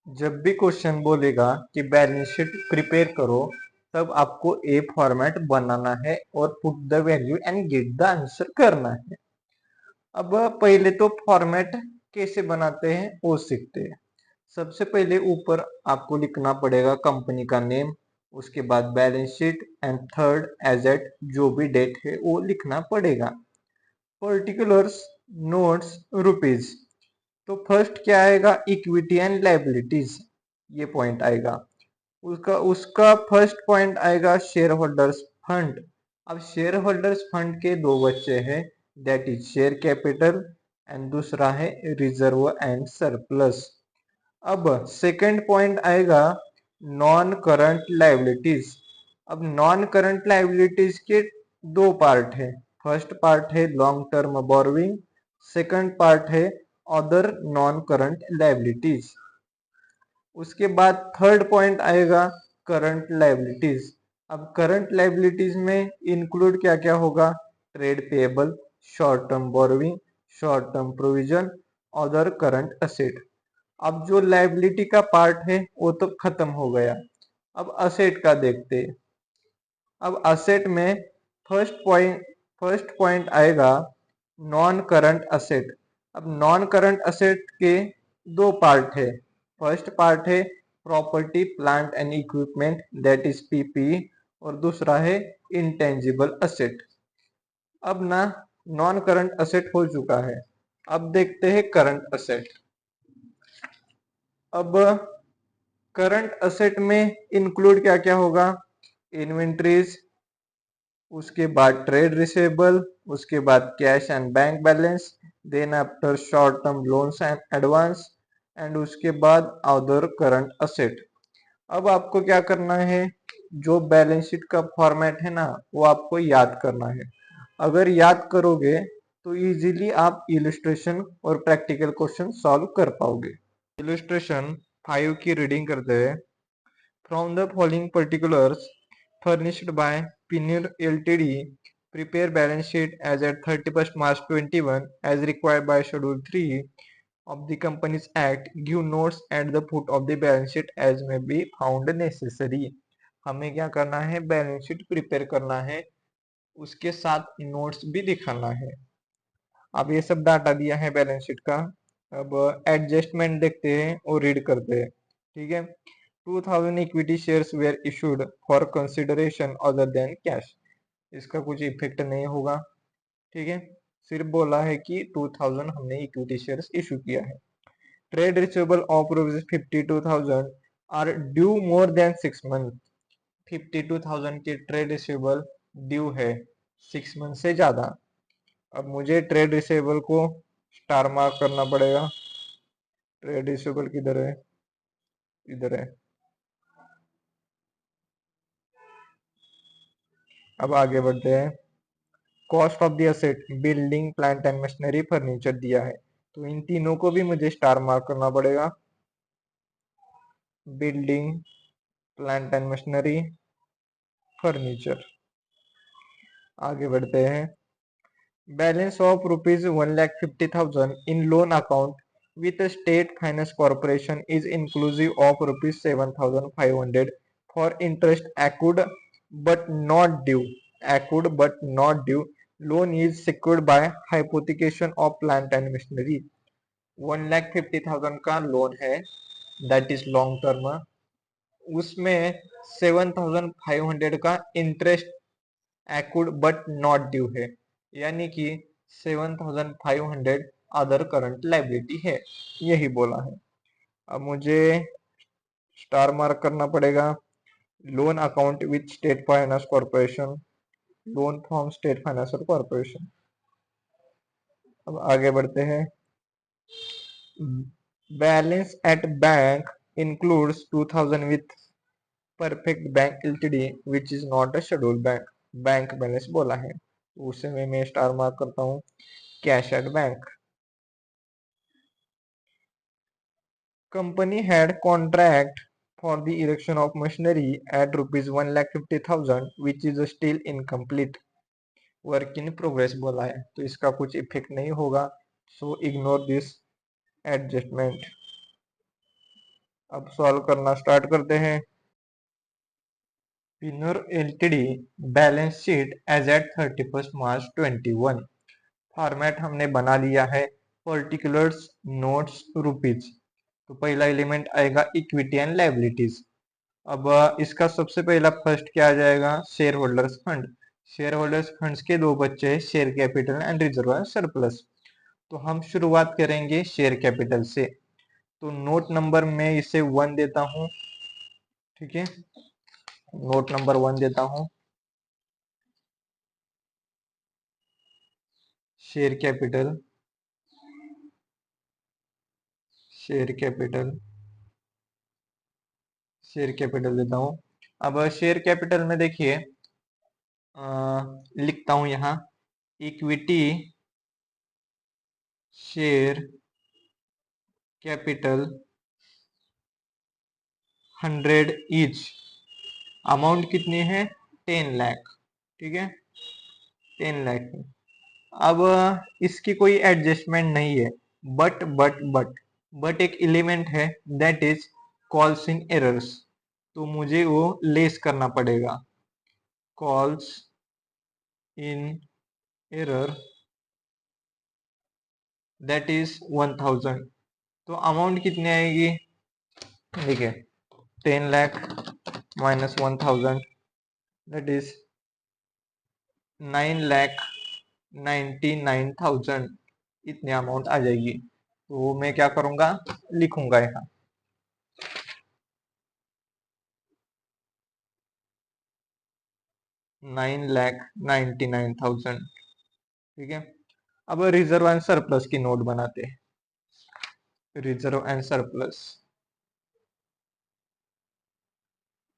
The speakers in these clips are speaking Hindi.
जब भी क्वेश्चन बोलेगा कि बैलेंस शीट प्रिपेयर करो, तब आपको ए फॉर्मेट बनाना है और put the value and get the answer करना है। अब पहले तो फॉर्मेट कैसे बनाते हैं वो सीखते हैं। सबसे पहले ऊपर आपको लिखना पड़ेगा कंपनी का नेम, उसके बाद बैलेंस शीट एंड थर्ड एजेट जो भी डेट है वो लिखना पड़ेगा। Particulars, notes, rupees. तो फर्स्ट क्या आएगा, इक्विटी एंड लायबिलिटीज, ये पॉइंट आएगा। उसका उसका फर्स्ट पॉइंट आएगा शेयर होल्डर्स फंड। अब शेयर होल्डर्स फंड के दो बच्चे हैं, that is share capital and दूसरा है रिजर्व एंड सरप्लस। अब सेकंड पॉइंट आएगा नॉन करंट लायबिलिटीज। अब नॉन करंट लायबिलिटीज के दो पार्ट है। फर्स्ट पार्ट है long term borrowing, second part है अदर नॉन करंट लायबिलिटीज। उसके बाद थर्ड पॉइंट आएगा करंट लायबिलिटीज। अब करंट लायबिलिटीज में इंक्लूड क्या क्या होगा, trade payable, short term borrowing, short term provision, other current asset. अब जो लायबिलिटी का पार्ट है वो तो खत्म हो गया। अब असेट का देखते हैं। अब असेट में फर्स्ट पॉइंट आएगा नॉन करंट असेट। अब नॉन करंट असेट के दो पार्ट है। फर्स्ट पार्ट है property plant and equipment, that is PP, और दूसरा है इंटेंजिबल असेट। अब ना नॉन करंट असेट हो चुका है, अब देखते हैं करंट असेट। अब करंट असेट में इंक्लूड क्या क्या होगा, इन्वेंट्रीज, उसके बाद ट्रेड रिसेबल, उसके बाद cash and bank balance, then after short term loans and advance, and उसके बाद अदर करंट असेट। अब आपको क्या करना है, जो बैलेंस शीट का फॉर्मेट है ना वो आपको याद करना है। अगर याद करोगे तो इजीली आप इलिस्ट्रेशन और प्रैक्टिकल क्वेश्चन सॉल्व कर पाओगे। इलिस्ट्रेशन 5 की रीडिंग करते हैं। From the following particulars furnished by Pinir Ltd, prepare balance sheet as at 31st March 21 as required by Schedule 3 of the Companies Act. Give notes at the foot of the balance sheet as may be found necessary. हमें क्या करना है, बैलेंस शीट प्रिपेयर करना है, उसके साथ नोट्स भी दिखाना है। अब ये सब डाटा दिया है बैलेंस शीट का। अब एडजस्टमेंट देखते हैं और रीड करते हैं, ठीक है। 2000 equity shares where issued for consideration other than cash. इसका कुछ इफेक्ट नहीं होगा, ठीक है। सिर्फ बोला है कि 2000 हमने इक्विटी शेयर्स इशू किया है। Trade receivable of rupees 52,000 are due more than 6 month. 52,000 के ट्रेड रिसीवेबल ड्यू है 6 मंथ से ज्यादा। अब मुझे ट्रेड रिसीवेबल को स्टार मार्क करना पड़ेगा। ट्रेड रिसीवेबल किधर है, इधर है। अब आगे बढ़ते हैं। Cost of the asset, building, plant and machinery, furniture दिया है, तो इन तीनों को भी मुझे स्टार मार्क करना पड़ेगा। Building, plant and machinery, furniture. आगे बढ़ते हैं। Balance of rupees 1,50,000 in loan account with state finance corporation is inclusive of rupees 7,500 for interest accrued but not due. Accrued but not due. Loan is secured by hypothecation of plant and machinery. 1,50,000 का लोन है, दैट इज लॉन्ग टर्म। उसमें 7,500 का interest accrued but not due है, यानी कि 7,500 अदर करंट लायबिलिटी है, यही बोला है। अब मुझे स्टार मार्क करना पड़ेगा। Loan account with state finance corporation, loan from state financial corporation. अब आगे बढ़ते हैं। Balance at bank includes 2000 with perfect bank LTD which is not a schedule bank. Bank balance बोला है तो उसे मैं स्टार मार्क करता हूँ। Cash at bank. Company had contract for the erection of machinery at rupees 1,50,000 which is still incomplete. Work in progress बोला है तो इसका कुछ इफेक्ट नहीं होगा, सो इग्नोर दिस एडजस्टमेंट। अब सॉल्व करना स्टार्ट करते हैं। पिनोर LTD balance sheet as at 31 March 21। Format हमने बना लिया है, पर्टिकुलर्स, नोट्स, रुपीज। तो पहला एलिमेंट आएगा इक्विटी एंड लायबिलिटीज। अब इसका सबसे पहला फर्स्ट क्या आ जाएगा, share holders fund. Share holders funds के दो बच्चे हैं, share capital and reserve and surplus. तो हम शुरुआत करेंगे शेयर कैपिटल से। तो नोट नंबर में इसे 1 देता हूं, ठीक है, नोट नंबर 1 देता हूं। Share capital, share capital, share capital देता हूं। अब शेयर कैपिटल में देखिए, लिखता हूं यहाँ equity share capital 100 each. Amount कितनी है, 10 लाख, ठीक है, 10 लाख। अब इसकी कोई एडजस्टमेंट नहीं है, बट एक एलिमेंट है, that is calls in errors. तो मुझे वो लेस करना पड़ेगा, calls in error that is 1000। तो अमाउंट कितनी आएगी, देखिए 10 लाख माइनस 1000 दैट इज 9,99,000, इतनी अमाउंट आ जाएगी। तो मैं क्या करूंगा, लिखूंगा यहाँ 9,99,000, ठीक है। अब रिजर्व एंड सरप्लस की नोट बनाते हैं, reserve and surplus,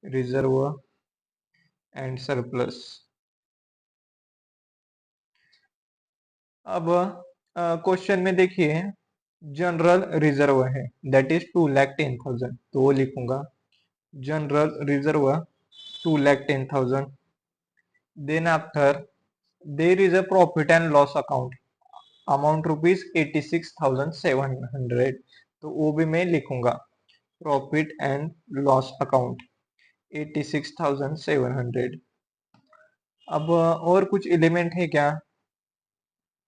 reserve and surplus. अब क्वेश्चन में देखिए जनरल रिजर्व है, दैट इज 2,10,000, तो वो लिखूंगा general reserve 2,10,000। Then after there is a profit and loss account, amount rupees 86,700, तो वो भी मैं लिखूंगा प्रॉफिट एंड लॉस अकाउंट 86,700। अब और कुछ एलिमेंट है क्या,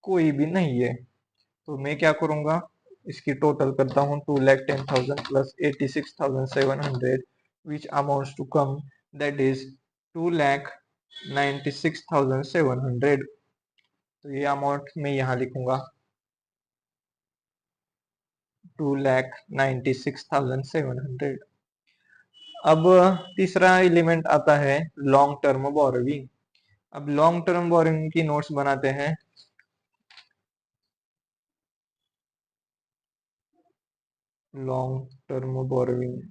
कोई भी नहीं है। तो मैं क्या करूंगा, इसकी टोटल करता हूँ 2,10,000 plus 86,700 which amounts to come that is 2,96,700। तो ये अमाउंट मैं यहाँ लिखूंगा 2,96,700। अब तीसरा एलिमेंट आता है लॉन्ग टर्म बोरोइंग। अब लॉन्ग टर्म बोरोइंग की नोट्स बनाते हैं। लॉन्ग टर्म बोरोइंग,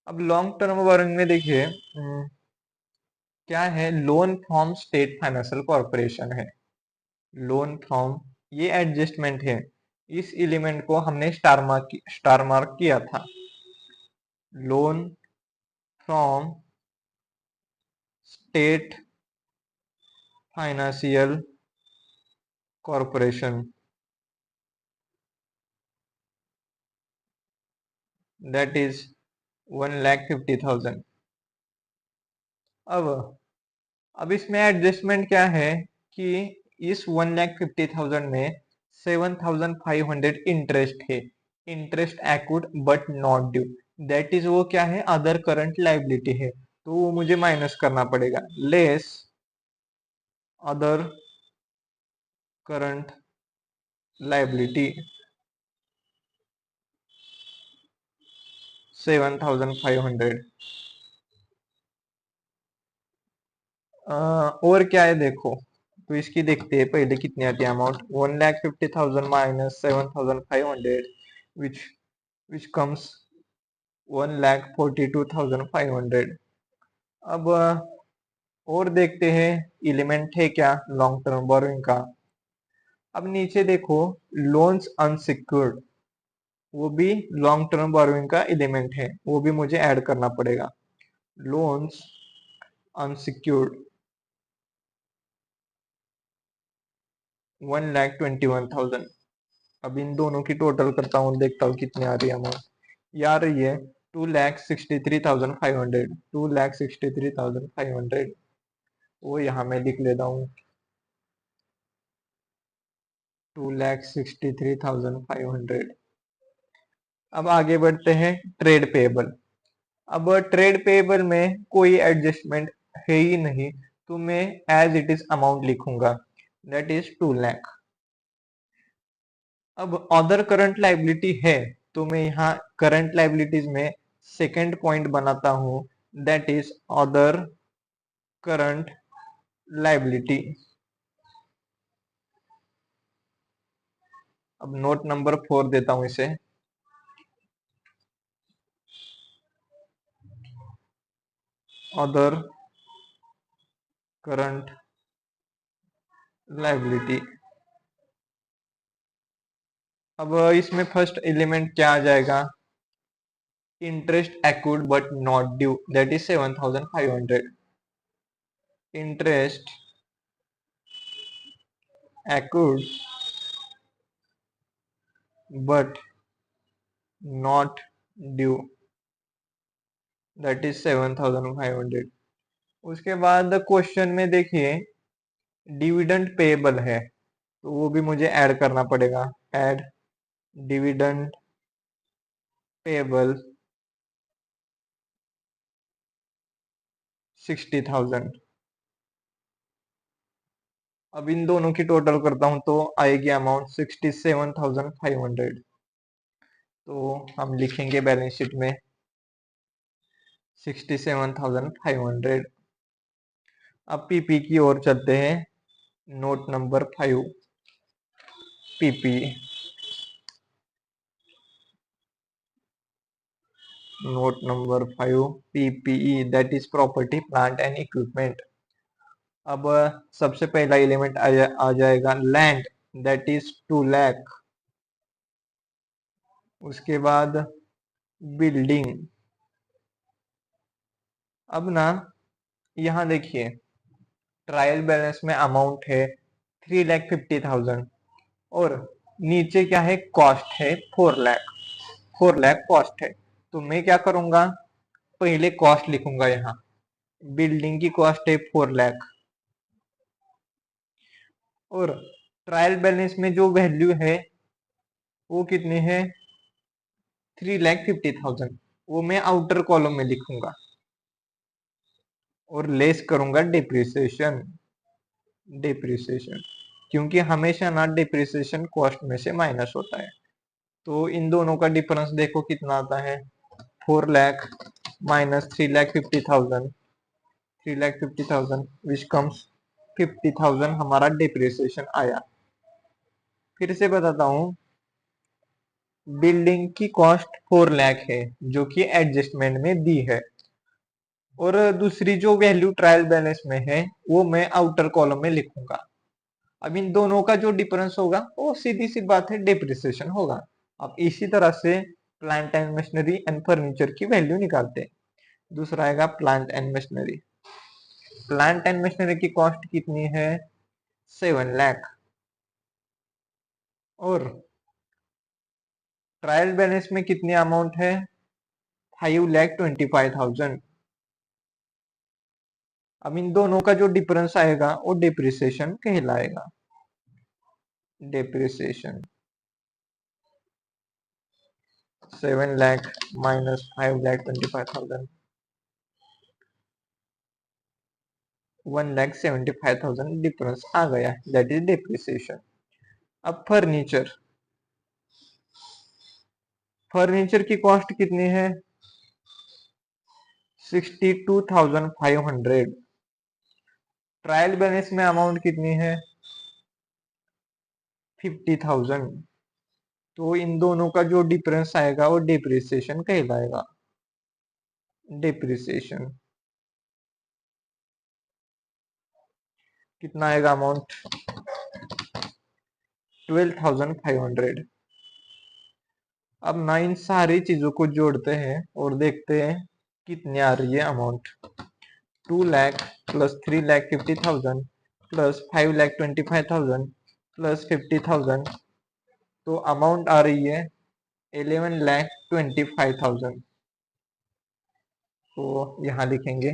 अब लॉन्ग टर्म बोरोइंग में देखिए क्या है, loan from state financial corporation है, लोन फ्रॉम, ये एडजस्टमेंट है। इस एलिमेंट को हमने स्टार मार्क किया था, loan from state financial corporation that is 1,50,000। अब इसमें एडजस्टमेंट क्या है कि इस 1,50,000 में 7,500 इंटरेस्ट है, interest accrued but not due, that is वो क्या है, अदर करंट लाइबिलिटी है, तो वो मुझे माइनस करना पड़ेगा, लेस अदर करंट लाइबिलिटी 7,500। और क्या है देखो, तो इसकी देखते हैं पहले कितनी आती है amount, 1,50,000 minus 7,500 which which comes 1,42,500। अब और देखते हैं एलिमेंट है क्या लॉन्ग टर्म बोरोइंग का। अब नीचे देखो लोन्स अनसिक्योर्ड, वो भी लॉन्ग टर्म बोरोइंग का एलिमेंट है, वो भी मुझे ऐड करना पड़ेगा, लोन्स अनसिक्योर्ड। 1,21,000। अब इन दोनों की टोटल करता हूँ, देखता हूँ कितनी आ रही है अमाउंट। ये आ रही है 2,63,500, 2,63,500। वो यहाँ मैं लिख लेता हूँ 2,63,500। अब आगे बढ़ते हैं ट्रेड पेएबल। अब ट्रेड पेएबल में कोई एडजस्टमेंट है ही नहीं, तो मैं एज इट इज अमाउंट लिखूंगा, दैट इज 2 लाख। अब अदर करंट लाइबिलिटी है, तो मैं यहाँ करंट लाइबिलिटीज में सेकेंड पॉइंट बनाता हूं, that is other current liability. अब नोट नंबर 4 देता हूं इसे। Other current liability. अब इसमें फर्स्ट एलिमेंट क्या आ जाएगा, interest accrued but not due, that is 7,500। Interest accrued but not due, that is 7,500। उसके बाद क्वेश्चन में देखिए डिविडेंड पेएबल है, तो वो भी मुझे ऐड करना पड़ेगा। Add dividend payable 60,000। अब इन दोनों की टोटल करता हूं तो आएगी अमाउंट 67,500। तो हम लिखेंगे बैलेंस शीट में 67,500। अब पीपी की ओर चलते हैं। Note number 5, PP. Note number 5, PPE, that is property plant and equipment. अब सबसे पहला एलिमेंट आ जाएगा लैंड, दैट इज 2 लाख। उसके बाद बिल्डिंग। अब ना यहाँ देखिए ट्रायल बैलेंस में अमाउंट है 3,50,000 और नीचे क्या है, कॉस्ट है 4 लाख। 4 लाख कॉस्ट है, तो मैं क्या करूंगा, पहले कॉस्ट लिखूंगा। यहाँ बिल्डिंग की कॉस्ट है 4 लाख और ट्रायल बैलेंस में जो वैल्यू है वो कितनी है, 3,50,000। वो मैं आउटर कॉलम में लिखूंगा और लेस करूंगा डिप्रिसिएशन। डिप्रिसिएशन क्योंकि हमेशा ना डिप्रिसिएशन कॉस्ट में से माइनस होता है। तो इन दोनों का डिफरेंस देखो कितना आता है, 4 लाख माइनस 3,50,000, 3,50,000 विच कम्स 50,000 हमारा डिप्रिसिएशन आया। फिर से बताता हूँ, बिल्डिंग की कॉस्ट 4 लाख है जो कि एडजस्टमेंट में दी है और दूसरी जो वैल्यू ट्रायल बैलेंस में है वो मैं आउटर कॉलम में लिखूंगा। अब इन दोनों का जो डिफरेंस होगा वो सीधी सी बात है डिप्रिसिएशन होगा। अब इसी तरह से plant and machinery and furniture की वैल्यू निकालते हैं। दूसरा आएगा plant and machinery. Plant and machinery की कॉस्ट कितनी है, 7 लाख और ट्रायल बैलेंस में कितनी अमाउंट है, 5,25,000। अब इन दोनों का जो डिफरेंस आएगा वो डिप्रिसिएशन कहलाएगा। डिप्रिसिएशन 7 लाख माइनस 5,25,000, 1,75,000 डिफरेंस आ गया, दैट इज डिप्रिसिएशन। अब फर्नीचर। फर्नीचर की कॉस्ट कितनी है, 62,500। ट्रायल बैलेंस में अमाउंट कितनी है, 50,000। तो इन दोनों का जो डिफरेंस आएगा वो डिप्रिसिएशन कहलाएगा। डिप्रिसिएशन कितना आएगा अमाउंट, 12,500। अब ना इन सारी चीजों को जोड़ते हैं और देखते हैं कितनी आ रही है amount. 2 lakh plus 3,50,000 plus 5,25,000 plus 50,000, तो अमाउंट आ रही है 11,25,000। तो यहाँ लिखेंगे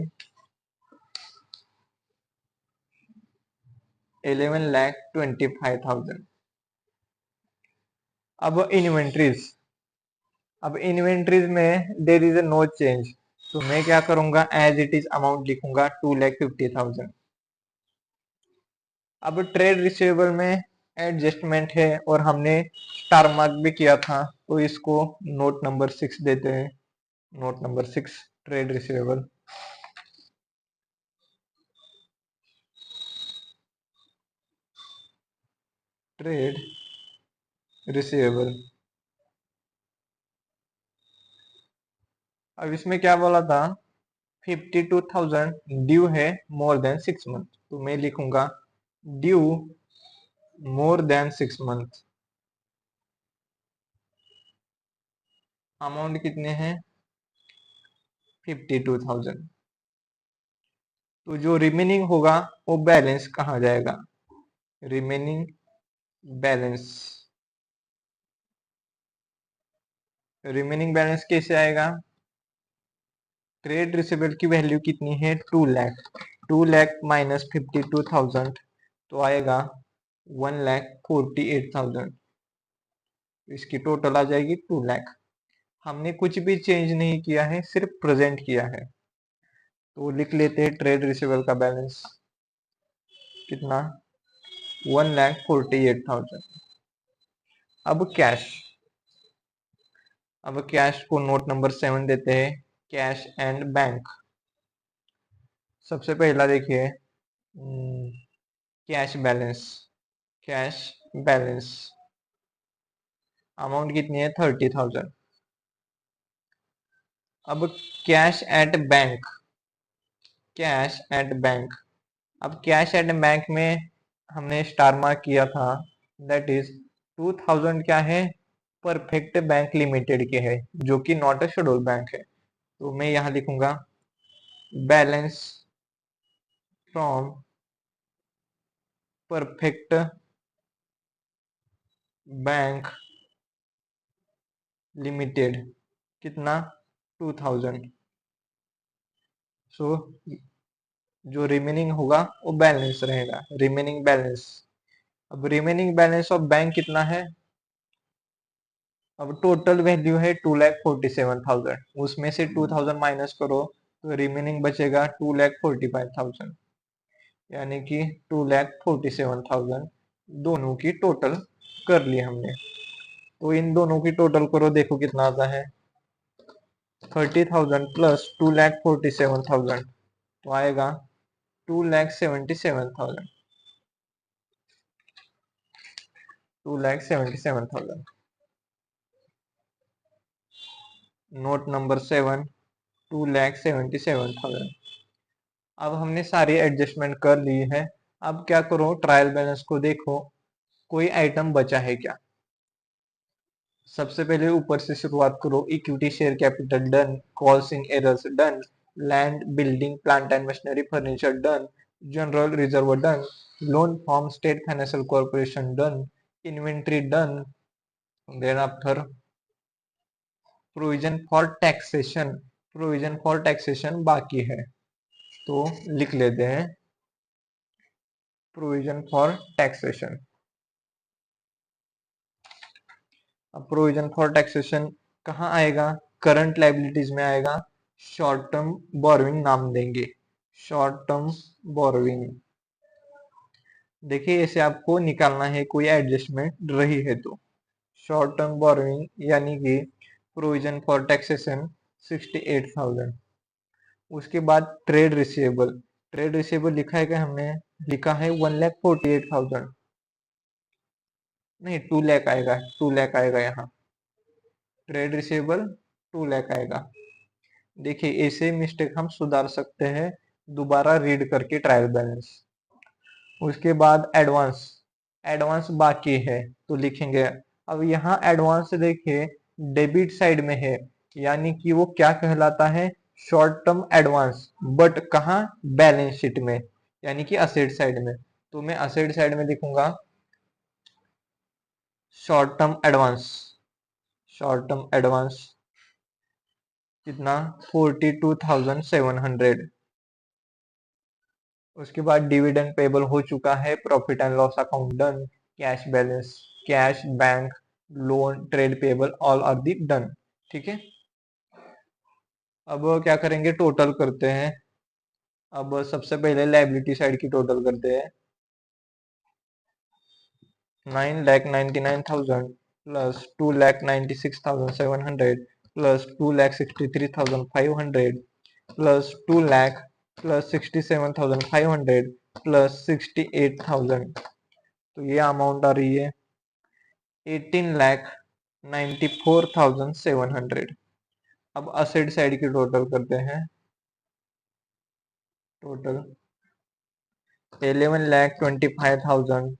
11,25,000। अब इन्वेंट्रीज में देयर इज नो चेंज, तो मैं क्या करूंगा, एज इट इज अमाउंट लिखूंगा 2,50,000। अब ट्रेड रिसीवेबल में एडजस्टमेंट है और हमने स्टार मार्क भी किया था, तो इसको नोट नंबर 6 देते हैं। Note number 6, trade receivable. Trade receivable. अब इसमें क्या बोला था, 52,000 ड्यू है मोर देन 6 मंथ, तो मैं लिखूंगा due more than 6 month. Amount कितने हैं, 52,000। तो जो रिमेनिंग होगा वो बैलेंस कहाँ जाएगा, रिमेनिंग बैलेंस। रिमेनिंग बैलेंस कैसे आएगा, ट्रेड रिसीवेबल की वैल्यू कितनी है, 2 लाख। 2 लाख माइनस 52,000, तो आएगा 1,48,000। इसकी टोटल आ जाएगी 2 लाख। हमने कुछ भी चेंज नहीं किया है, सिर्फ प्रेजेंट किया है। तो लिख लेते हैं ट्रेड रिसीवेबल का बैलेंस कितना, 1,48,000। अब कैश। अब कैश को नोट नंबर 7 देते हैं, कैश एंड बैंक। सबसे पहला देखिए cash balance. Cash balance amount कितनी है, 30,000। अब cash at bank. Cash at bank. अब कैश एट बैंक में हमने स्टार मार्क किया था, दैट इज 2,000 क्या है, परफेक्ट बैंक लिमिटेड के है, जो कि नॉट अ शेड्यूल बैंक है। तो मैं यहां लिखूंगा balance from perfect bank limited, कितना, 2,000। सो जो रिमेनिंग होगा वो बैलेंस रहेगा, रिमेनिंग बैलेंस। अब रिमेनिंग बैलेंस ऑफ बैंक कितना है, अब टोटल वैल्यू है 2,47,000, उसमें से 2,000 माइनस करो तो रिमेनिंग बचेगा 2,45,000, यानी कि 2,47,000 दोनों की टोटल कर ली हमने। तो इन दोनों की टोटल करो, देखो कितना आता है, 30,000 प्लस 2,47,000, तो आएगा 2,77,000। 2,77,000। Note number 7, 2,77,000। अब हमने सारी एडजस्टमेंट कर ली है। अब क्या करो, ट्रायल बैलेंस को देखो, कोई आइटम बचा है क्या। सबसे पहले ऊपर से शुरुआत करो, equity share capital done, calls in arrears done, land building plant and machinery furniture done, general reserve done, loan from state financial corporation done, inventory done, then after provision for taxation. Provision for taxation बाकी है, तो लिख लेते हैं प्रोविजन फॉर टैक्सेशन। अब प्रोविजन फॉर टैक्सेशन कहाँ आएगा, करंट लाइबिलिटीज में आएगा, शॉर्ट टर्म बोरोइंग नाम देंगे, शॉर्ट टर्म बोरोइंग। देखिए ऐसे आपको निकालना है, कोई एडजस्टमेंट रही है तो। शॉर्ट टर्म बोरोइंग यानी कि प्रोविजन फॉर टैक्सेशन 68,000। उसके बाद ट्रेड रिसीवेबल। ट्रेड रिसीवेबल लिखा है क्या हमने, लिखा है 1,48,000, नहीं 2 लाख आएगा, 2 लाख आएगा यहाँ, ट्रेड रिसीवेबल 2 लाख आएगा। देखिए ऐसे मिस्टेक हम सुधार सकते हैं दोबारा रीड करके ट्रायल बैलेंस। उसके बाद एडवांस। एडवांस बाकी है तो लिखेंगे। अब यहाँ एडवांस देखिए डेबिट साइड में है, यानी कि वो क्या कहलाता है, शॉर्ट टर्म एडवांस, बट कहाँ, बैलेंस शीट में, यानी कि असेट साइड में। तो मैं असेट साइड में लिखूंगा short term advance, short term advance कितना 42,700। उसके बाद डिविडेंड पेबल हो चुका है, profit and loss account done, cash balance, cash, bank, loan, trade payable, all are the done. ठीक है, अब क्या करेंगे, टोटल करते हैं। अब सबसे पहले लायबिलिटी साइड की टोटल करते हैं। 9,99,000 plus 2,96,700 plus 2,63,500 plus 2,00,000 plus 67,500 plus 68,000, तो ये अमाउंट आ रही है 18,94,700। अब असेट साइड की टोटल करते हैं। Total 11,25,000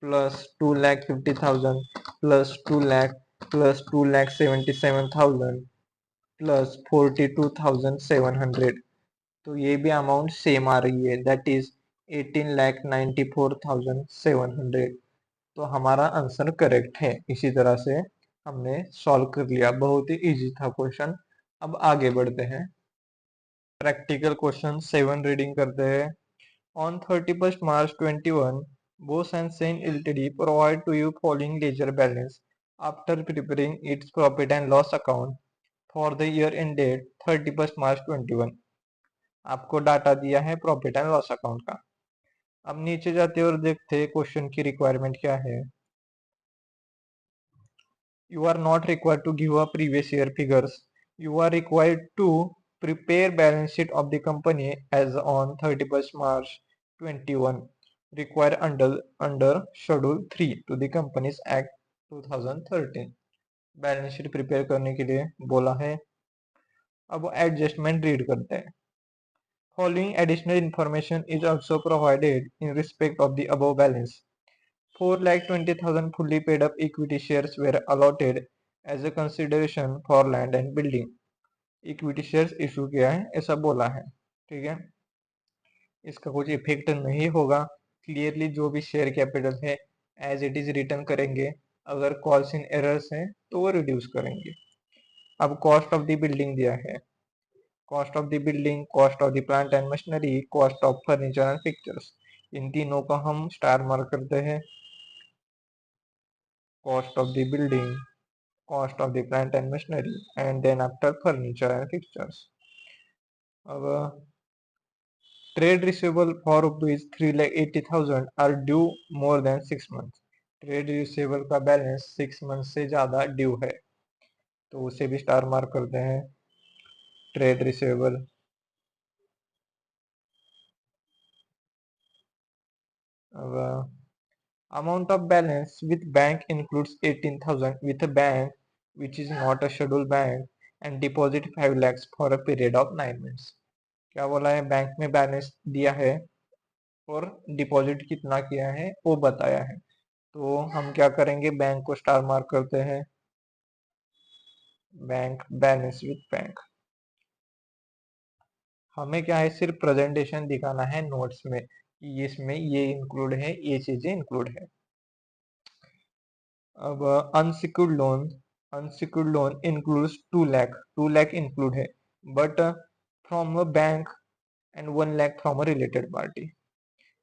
plus 2,50,000 plus 2,00,000 plus 2,77,000 plus 42,700, तो ये भी अमाउंट सेम आ रही है, दैट इज 18,94,700। तो हमारा आंसर करेक्ट है। इसी तरह से हमने सॉल्व कर लिया, बहुत ही इजी था क्वेश्चन। अब आगे बढ़ते हैं, प्रैक्टिकल क्वेश्चन 7 रीडिंग करते हैं। On 31st March 21, Bose and Sen Ltd provide to you following ledger balance after preparing its profit and loss account for the year ended 31st March 21। आपको डाटा दिया है प्रॉफिट एंड लॉस अकाउंट का। अब नीचे जाते और देखते हैं क्वेश्चन की रिक्वायरमेंट क्या है। You are not required to give a previous year figures. You are required to prepare balance sheet of the company as on 31st March 21 required under Schedule 3 to the Companies Act 2013। Balance sheet prepare करने के लिए बोला है। अब एडजस्टमेंट रीड करते हैं। Following additional information is also provided in respect of the above balance. 4,20,000 fully paid up equity shares were allotted as a consideration for land and building। Equity shares issue किया है ऐसा बोला है। ठीक है, इसका कुछ इफेक्ट नहीं होगा। क्लियरली जो भी शेयर कैपिटल है एज इट इज रिटर्न करेंगे, अगर कॉल्स इन एरर्स हैं तो वो रिड्यूस करेंगे। अब कॉस्ट ऑफ द बिल्डिंग दिया है, cost of the building, cost of the plant and machinery, cost of furniture and pictures, इन तीनों का हम स्टार मार्क करते हैं। Cost of the building, cost of the plant and machinery, and then after furniture and fixtures। अब trade receivable for rupees 3,80,000 are due more than 6 months। Trade receivable का बैलेंस 6 मंथ से ज्यादा ड्यू है, तो उसे भी स्टार मार्क करते हैं। ट्रेड रिसीवेबल, अब amount of balance with bank includes 18,000 with a bank which is not a scheduled bank and deposit 5 lakhs for a period of 9 months। क्या बोला है, बैंक में बैलेंस दिया है और डिपॉजिट कितना किया है वो बताया है, तो हम क्या करेंगे, बैंक को स्टार मार्क करते हैं। बैंक बैलेंस विथ बैंक, हमें क्या है, सिर्फ प्रेजेंटेशन दिखाना है नोट्स में कि इसमें ये इंक्लूड है, ये चीजें इंक्लूड है। अब unsecured loan, unsecured loan includes 2 lakh, 2 lakh include है, but from a bank and 1 lakh from a related party.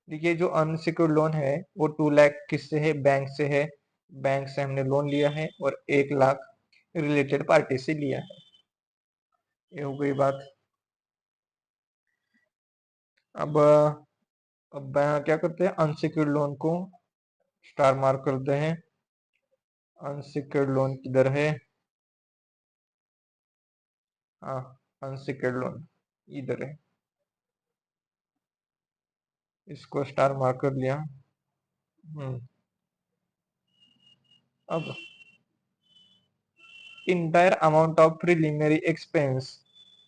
देखिए जो अनसिक्योर्ड लोन है वो 2 लाख किससे है, बैंक से है। बैंक से हमने लोन लिया है और 1 लाख रिलेटेड पार्टी से लिया है। ये हो गई बात। अब क्या करते हैं, अनसिक्योर्ड लोन को स्टार मार्क करते हैं। अनसिक्योर्ड लोन किधर है, हाँ अनसिक्योर्ड लोन इधर है, इसको स्टार मार्क कर लिया। अब entire amount of preliminary expense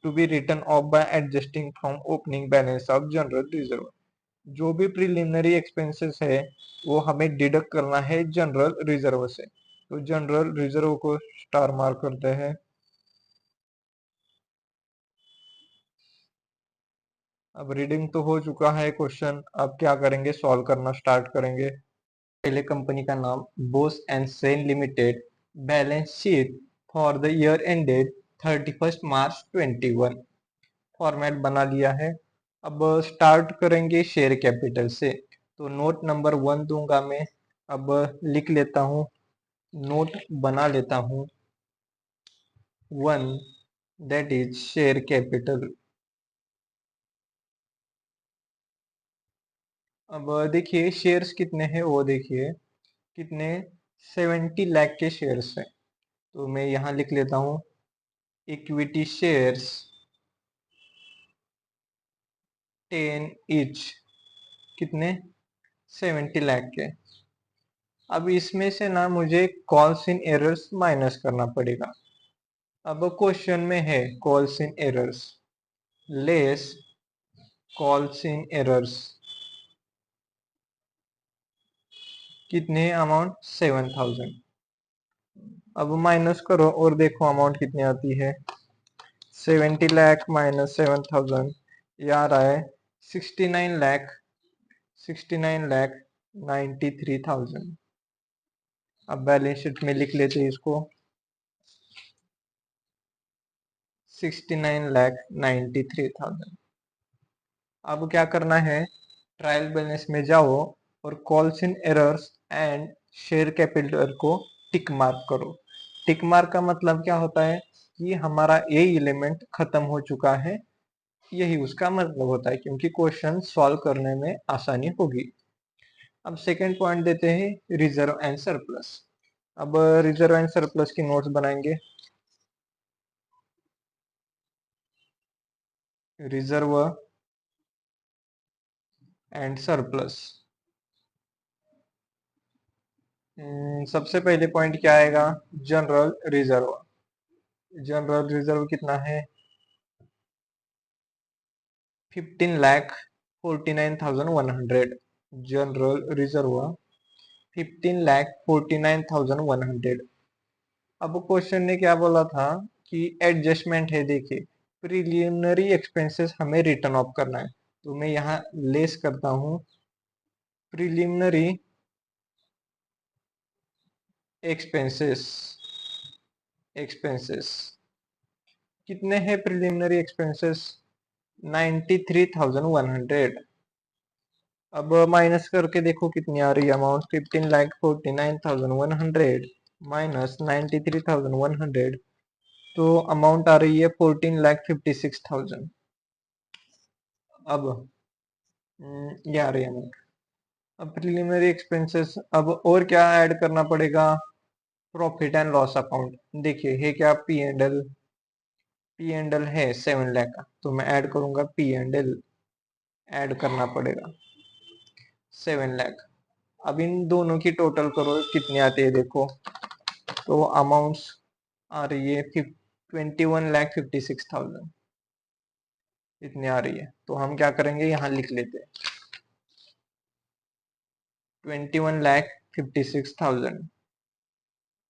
to be written off by adjusting from opening balance of general reserve। जो भी प्रिलिमिनरी एक्सपेंसेस है वो हमें डिडक्ट करना है जनरल रिजर्व से, तो जनरल रिजर्व को स्टार मार्क करते हैं। अब रीडिंग तो हो चुका है क्वेश्चन, अब क्या करेंगे, सॉल्व करना स्टार्ट करेंगे। पहले कंपनी का नाम Bose and Sen limited, balance sheet for the year ended 31 March 21। Format बना लिया है। अब स्टार्ट करेंगे शेयर कैपिटल से, तो नोट नंबर 1 दूंगा मैं। अब लिख लेता हूँ, नोट बना लेता हूँ 1, दैट इज शेयर कैपिटल। अब देखिए शेयर्स कितने हैं वो देखिए, कितने 70 लाख के शेयर्स हैं। तो मैं यहाँ लिख लेता हूँ इक्विटी शेयर्स 10 ईच, कितने 70 लाख के। अब इसमें से ना मुझे कॉल्स इन एरर्स माइनस करना पड़ेगा। अब क्वेश्चन में है calls in errors less calls in errors, कितने अमाउंट 7000। अब माइनस करो और देखो अमाउंट कितनी आती है। 70 लाख माइनस 7000, ये आ रहा है 69 लाख, 69 लाख 93,000। अब बैलेंस शीट में लिख लेते हैं इसको 69 लाख 93,000। अब क्या करना है, ट्रायल बैलेंस में जाओ और calls in errors and share capital को टिक मार्क करो। टिक मार्क का मतलब क्या होता है कि हमारा ए एलिमेंट खत्म हो चुका है, यही उसका मतलब होता है, क्योंकि क्वेश्चन सॉल्व करने में आसानी होगी। अब सेकंड पॉइंट देते हैं रिजर्व एंड सरप्लस। अब रिजर्व एंड सरप्लस की नोट्स बनाएंगे। रिजर्व एंड सरप्लस, सबसे पहले पॉइंट क्या आएगा, जनरल रिजर्व। जनरल रिजर्व कितना है 15 लाख 49,100। General reserve 15 lakh 49,100। अब क्वेश्चन ने क्या बोला था कि एडजस्टमेंट है, देखिए प्रिलिमिनरी एक्सपेंसेस हमें रिटर्न ऑफ करना है, तो मैं यहाँ लेस करता हूँ प्रिलिमिनरी एक्सपेंसेस। एक्सपेंसेस कितने हैं प्रिलिमिनरी एक्सपेंसेस 93,100। अब माइनस करके देखो कितनी आ रही है अमाउंट, 15,49,100 माइनस 93,100, तो अमाउंट आ रही है 14,56,000। अब ये आ रही है अमाउंट। अब प्रिलिमिनरी एक्सपेंसेस, अब और क्या ऐड करना पड़ेगा, प्रॉफिट एंड लॉस अकाउंट। देखिए है क्या पी एंड एल है 7 लाख का, तो मैं ऐड करूंगा पी एंड एल, ऐड करना पड़ेगा 7 लाख। अब इन दोनों की टोटल करो कितनी आती है देखो, तो अमाउंट्स आ रही है 21,56,000, इतनी आ रही है। तो हम क्या करेंगे यहाँ लिख लेते हैं 21,56,000।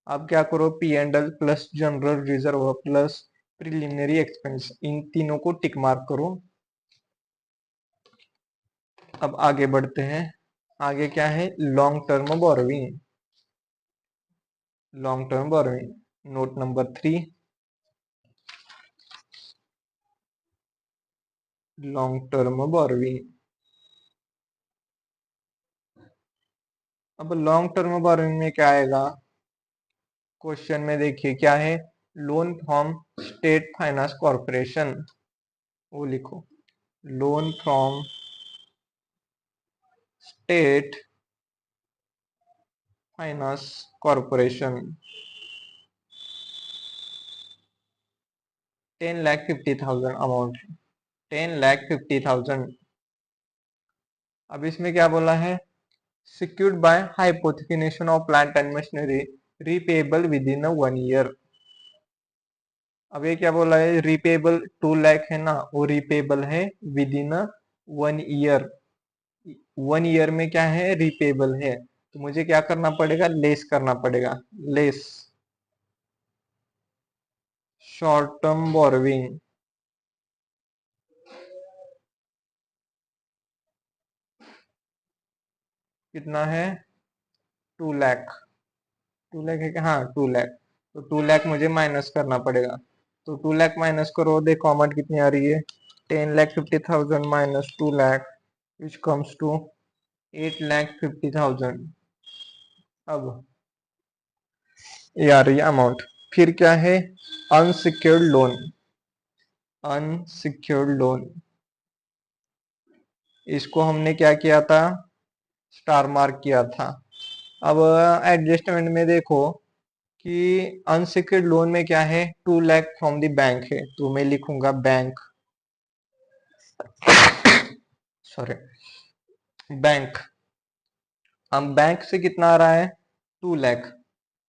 अब क्या करो P and L plus general reserve plus preliminary expense, इन तीनों को टिक मार्क करो। अब आगे बढ़ते हैं, आगे क्या है long term borrowing. Long term borrowing note number 3, long term borrowing. अब लॉन्ग टर्म बोरोइंग में क्या आएगा, क्वेश्चन में देखिए क्या है, loan from state finance corporation, वो लिखो loan from state finance corporation 10,50,000 amount, 10,50,000। अब इसमें क्या बोला है, secured by hypothecation of plant and machinery repayable within 1 year। अब ये क्या बोला है, repayable 2 लाख है ना, वो repayable है within 1 year। 1 ईयर में क्या है repayable है, तो मुझे क्या करना पड़ेगा, लेस करना पड़ेगा, लेस शॉर्ट टर्म बोरोइंग। कितना है 2 लाख, 2 लाख है क्या? हाँ 2 लाख। तो 2 लाख मुझे माइनस करना पड़ेगा। तो 2 लाख माइनस करो, देखो अमाउंट कितनी आ रही है, 10,50,000 minus 2 lakh which comes to 8,50,000। अब ये आ रही है अमाउंट। फिर क्या है, अनसिक्योर्ड लोन। अनसिक्योर्ड लोन, इसको हमने क्या किया था, स्टार मार्क किया था। अब एडजस्टमेंट में देखो कि अनसिक्योर्ड लोन में क्या है, 2 लाख फ्रॉम द बैंक है, तो मैं लिखूंगा बैंक, सॉरी बैंक। हम बैंक से कितना आ रहा है, 2 लाख,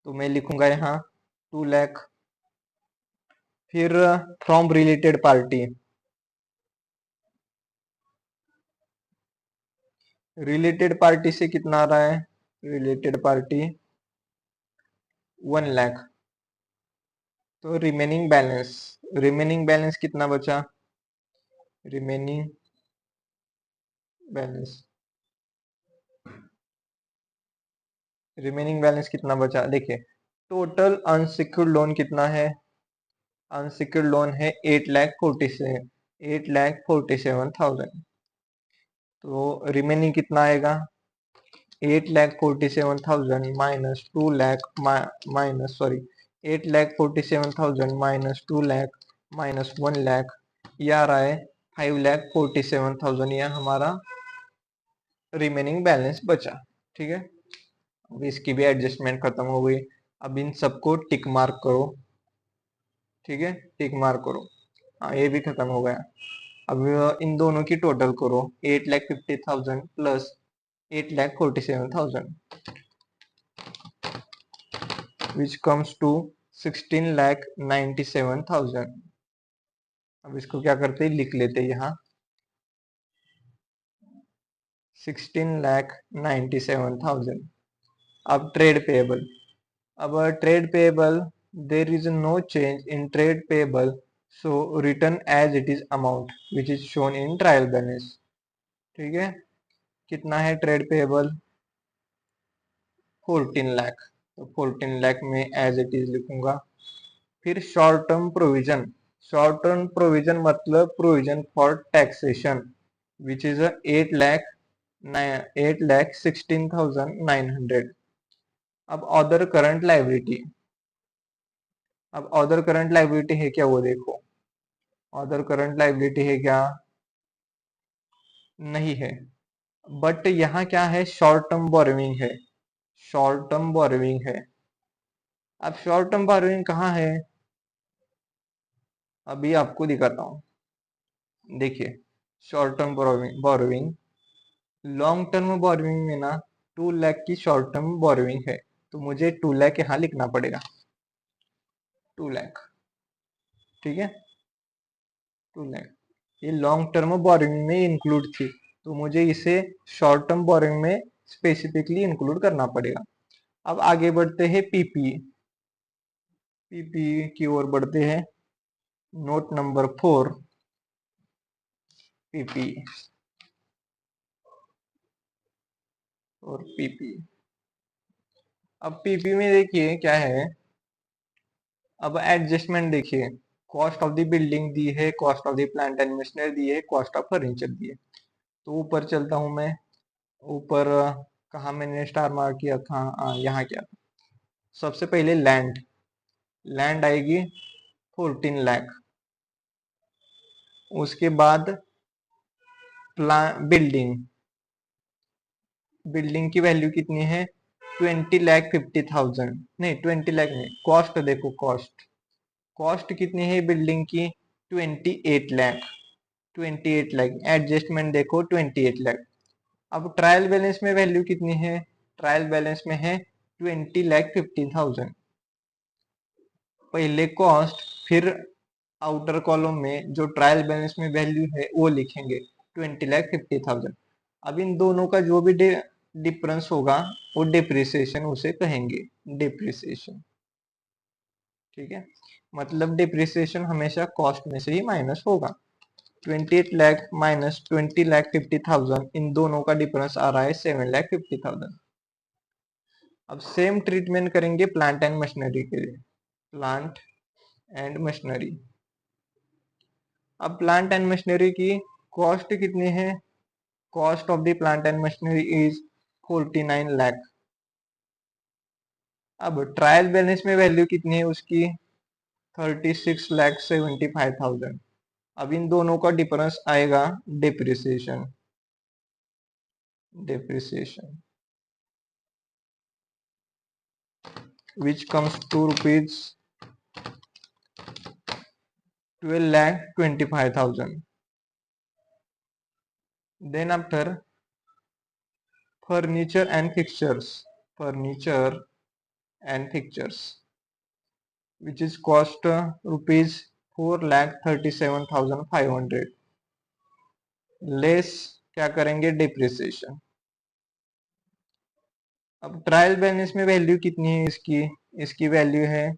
तो मैं लिखूंगा यहाँ 2 लाख। फिर from related party, related party से कितना आ रहा है, रिलेटेड पार्टी 1 लाख। तो रिमेनिंग बैलेंस, रिमेनिंग बैलेंस कितना बचा, रिमेनिंग बैलेंस, रिमेनिंग बैलेंस कितना बचा, देखिए टोटल अनसिक्योर्ड लोन कितना है, अनसिक्योर्ड लोन है 8,47,000। तो रिमेनिंग कितना आएगा, 8,47,000 minus 2 lakh minus sorry 8,47,000 minus 2 lakh minus 1 lakh, ये आ रहा है 5,47,000, यह हमारा रिमेनिंग बैलेंस बचा। ठीक है, अब इसकी भी एडजस्टमेंट खत्म हो गई। अब इन सबको टिक मार्क करो, ठीक है टिक मार्क करो। हाँ ये भी खत्म हो गया। अब इन दोनों की टोटल करो, 8,50,000 प्लस 8,47,000 विच कम्स टू 16,97,000। अब इसको क्या करते हैं, लिख लेते हैं यहाँ 16,97,000। अब ट्रेड पेएबल, अब trade payable, there is no change in trade payable, so return as it is amount which is shown in trial balance. ठीक है, कितना है ट्रेड पेएबल, 14 लाख, तो 14 लाख में एज इट इज लिखूंगा। फिर short term provision, short term provision मतलब provision for taxation which is 8,16,900। अब अदर करंट लाइबिलिटी, अब अदर करंट लाइबिलिटी है क्या, वो देखो अदर करंट लाइबिलिटी है क्या, नहीं है। बट यहाँ क्या है, शॉर्ट टर्म बोरोइंग है, शॉर्ट टर्म बोरोइंग है। अब शॉर्ट टर्म बोरोइंग कहाँ है, अभी आपको दिखाता हूँ। देखिए short term borrowing, long term borrowing में ना 2 लाख की शॉर्ट टर्म बोरोइंग है, तो मुझे 2 लाख यहाँ लिखना पड़ेगा, 2 लाख। ठीक है 2 लाख, ये लॉन्ग टर्म बोरोइंग में इंक्लूड थी, तो मुझे इसे शॉर्ट टर्म बोरोइंग में स्पेसिफिकली इंक्लूड करना पड़ेगा। अब आगे बढ़ते हैं पीपी, पीपी की ओर बढ़ते हैं। नोट नंबर 4, पीपी और पीपी। अब पीपी में देखिए क्या है, अब एडजस्टमेंट देखिए, कॉस्ट ऑफ द बिल्डिंग दी है, cost of the plant and machinery दी है, कॉस्ट ऑफ फर्नीचर दी है। तो ऊपर चलता हूं मैं, ऊपर कहा मैंने स्टार मार्क किया था, यहाँ क्या था, सबसे पहले लैंड, लैंड आएगी 14 लाख। उसके बाद बिल्डिंग, बिल्डिंग की वैल्यू कितनी है, 20,50,000, नहीं 20 लाख नहीं, कॉस्ट देखो कॉस्ट, कॉस्ट कितनी है बिल्डिंग की, 28 लाख, 28 लाख, एडजस्टमेंट देखो 28 लाख। अब ट्रायल बैलेंस में वैल्यू कितनी है, ट्रायल बैलेंस में है 20,50,000। पहले कॉस्ट, फिर आउटर कॉलम में जो ट्रायल बैलेंस में वैल्यू है वो लिखेंगे 20,50,000। अब इन दोनों का जो भी डिफरेंस होगा वो डिप्रिसिएशन उसे कहेंगे, डिप्रिसिएशन। ठीक है, मतलब डिप्रिसिएशन हमेशा कॉस्ट में से ही माइनस होगा। 28 लाख माइनस 20,50,000, इन दोनों का डिफरेंस आ रहा है 7,50,000। अब सेम ट्रीटमेंट करेंगे प्लांट एंड मशीनरी के लिए, प्लांट एंड मशीनरी। अब प्लांट एंड मशीनरी की कॉस्ट कितनी है? Cost of the plant and machinery is 49 lakh. अब ट्रायल बैलेंस में वैल्यू कितनी है उसकी? 36,75,000। अब इन दोनों का डिफरेंस आएगा depreciation, depreciation which comes to rupees 12,25,000. Then after furniture and fixtures, furniture and fixtures which is cost rupees 4,37,500 less क्या करेंगे? डिप्रिसिएशन। अब ट्रायल बैलेंस में वैल्यू कितनी है इसकी? इसकी वैल्यू है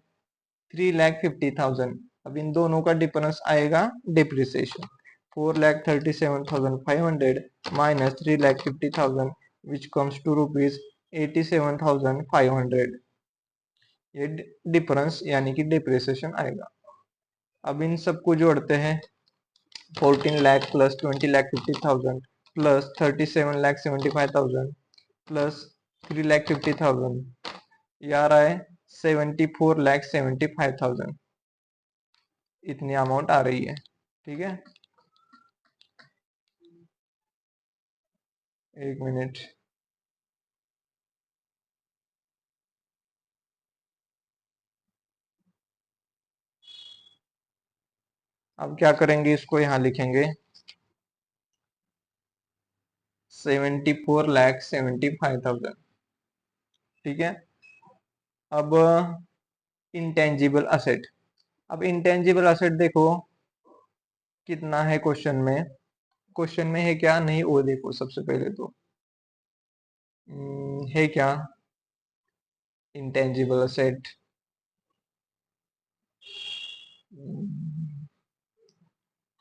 3,50,000। अब इन दोनों का डिफरेंस आएगा depreciation, 4,37,500 minus 3,50,000 which comes to rupees 87,500। ये डिफरेंस यानी कि डिप्रिसिएशन आएगा। अब इन सबको जोड़ते हैं, 14 लाख प्लस 20,50,000 प्लस 37,75,000 प्लस 3,50,000, ये आ रहा है 74,75,000। इतनी अमाउंट आ रही है। ठीक है, एक मिनट। अब क्या करेंगे? इसको यहाँ लिखेंगे 74,75,000। ठीक है। अब इंटेंजिबल असेट, अब इंटेंजिबल असेट देखो कितना है क्वेश्चन में। क्वेश्चन में है क्या? नहीं, वो देखो सबसे पहले तो है क्या इंटेंजिबल असेट।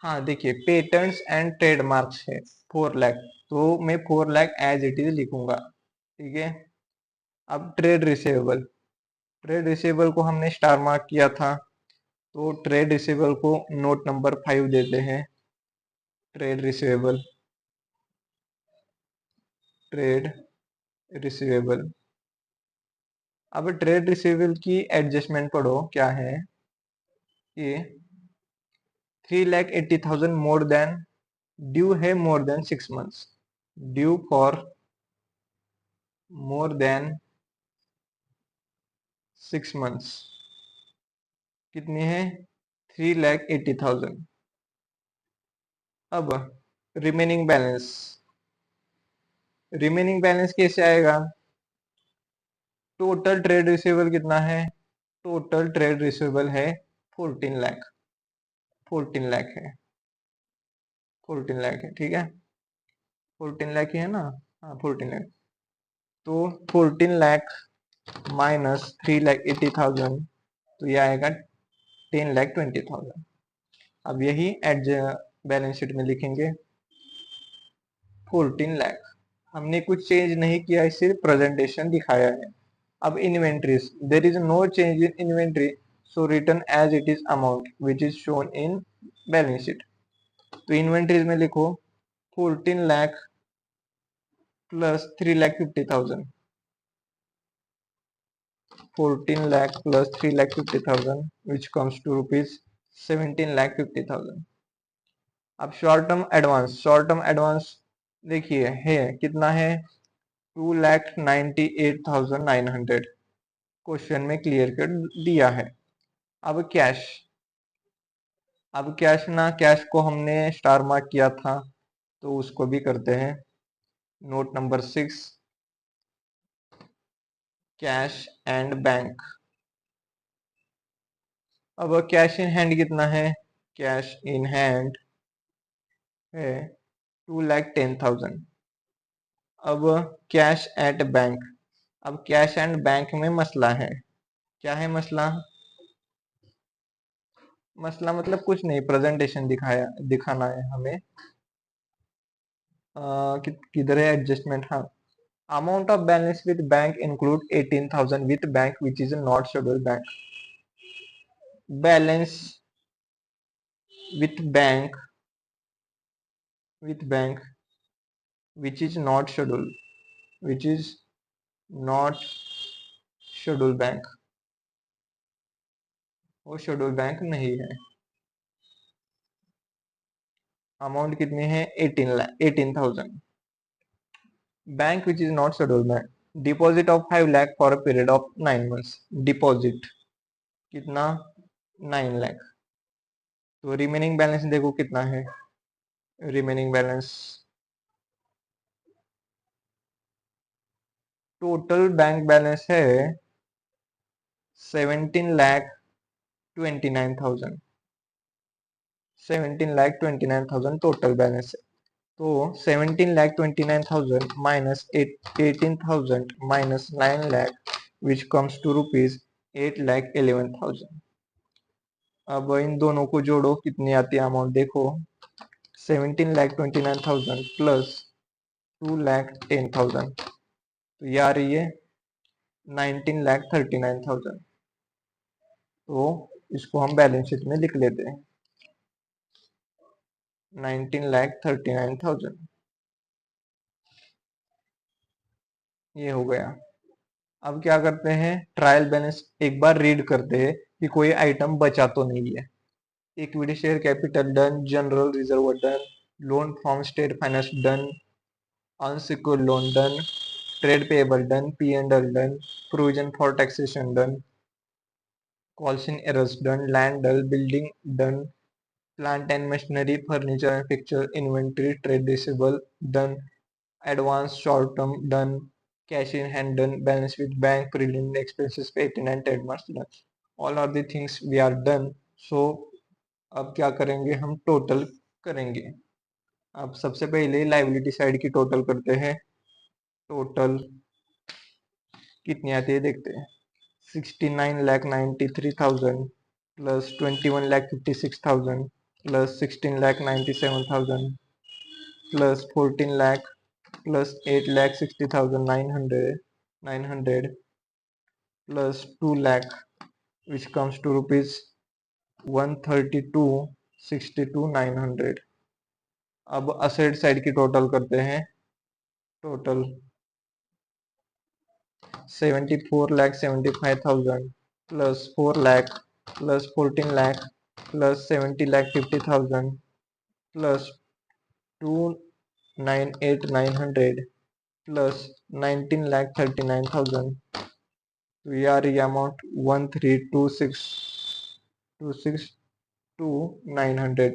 हाँ देखिए, पेटेंट्स एंड ट्रेडमार्क्स है 4 लाख, तो मैं 4 लाख एज इट इज लिखूंगा। ठीक है। अब ट्रेड रिसीवेबल, ट्रेड रिसीवेबल को हमने स्टार मार्क किया था, तो ट्रेड रिसीवेबल को नोट नंबर 5 देते हैं। Trade receivable, trade receivable. अब ट्रेड रिसीवेबल की एडजस्टमेंट पढ़ो क्या है कि 3,80,000 मोर देन ड्यू है, मोर than 6 months, due for more than 6 months कितनी है? 3,80,000। अब रिमेनिंग बैलेंस, रिमेनिंग बैलेंस कैसे आएगा? टोटल ट्रेड रिसीवेबल कितना है? टोटल ट्रेड रिसीवेबल है 14 लाख, 14 लाख है, 14 लाख है। ठीक है, 14 लाख ही है ना? हाँ 14 लाख। तो 14 लाख माइनस 3,80,000, तो ये आएगा 10,20,000। अब यही एड बैलेंस शीट में लिखेंगे 14 लाख। हमने कुछ चेंज नहीं किया है, सिर्फ प्रेजेंटेशन दिखाया है। अब inventories, there is no change in inventory, so return as it is amount which is shown in balance sheet. तो इन्वेंट्रीज में लिखो 14 lakh plus 3,50,000, 14 lakh plus 3,50,000 which comes to rupees 17,50,000। अब short term advance, short term advance देखिए है कितना है? 2,98,900 क्वेश्चन में क्लियर कर दिया है। अब कैश, अब कैश ना, कैश को हमने स्टार मार्क किया था, तो उसको भी करते हैं note number 6, cash and bank. अब कैश इन हैंड कितना है? कैश इन हैंड है 2,10,000। अब कैश एट बैंक, अब कैश एंड बैंक में मसला है। क्या है मसला? मसला मतलब कुछ नहीं, प्रेजेंटेशन दिखाना है हमें। किधर है एडजस्टमेंट? हाँ, Amount of balance with bank include 18,000 with bank which is not scheduled bank. Balance with bank which is not scheduled, which is not scheduled bank, वो शेड्यूल बैंक नहीं है. अमाउंट कितनी है? 18,000. Bank which is not schedule bank. Deposit of 5 lakh for a period of 9 months. Deposit कितना? 9 लाख. तो रिमेनिंग बैलेंस देखो कितना है. Remaining balance total bank balance है 17,29,000. 17,29,000 टोटल बैलेंस है. तो 17,29,000 minus 18,000 minus 9 lakh which comes to rupees 8,11,000. अब इन दोनों को जोड़ो कितनी आती है अमाउंट देखो. 17,29,000 प्लस 2,10,000 तो ये आ रही है 19,39,000. तो इसको हम बैलेंस शीट में लिख लेते हैं 19,39,000. ये हो गया. अब क्या करते हैं, ट्रायल बैलेंस एक बार रीड करते हैं कि कोई आइटम बचा तो नहीं है. Equity share capital done, general reserve done, loan from state finance done, unsecured loan done, trade payable done, P&L done, provision for taxation done, calls in arrears done, land done, building done, plant and machinery, furniture and fixture, inventory, trade receivable done, advance short term done, cash in hand done, balance with bank, preliminary expenses paid and trademarks done. All are the things we are done. So अब क्या करेंगे, हम टोटल करेंगे. अब सबसे पहले लाइबिलिटी साइड की टोटल करते हैं. टोटल कितनी आती है देखते हैं. 69,93,000 plus 21,56,000 plus 16,97,000 plus 14 lakh plus 8,60,900 plus 2 lakh which comes to rupees 132,62,900. अब असेट साइड की टोटल करते हैं. Total 74,75,000 plus 4 lakh plus 14 lakh plus 70,50,000 plus 298,900 plus 19,39,000. तो ये आ रही है अमाउंट 132,626,900.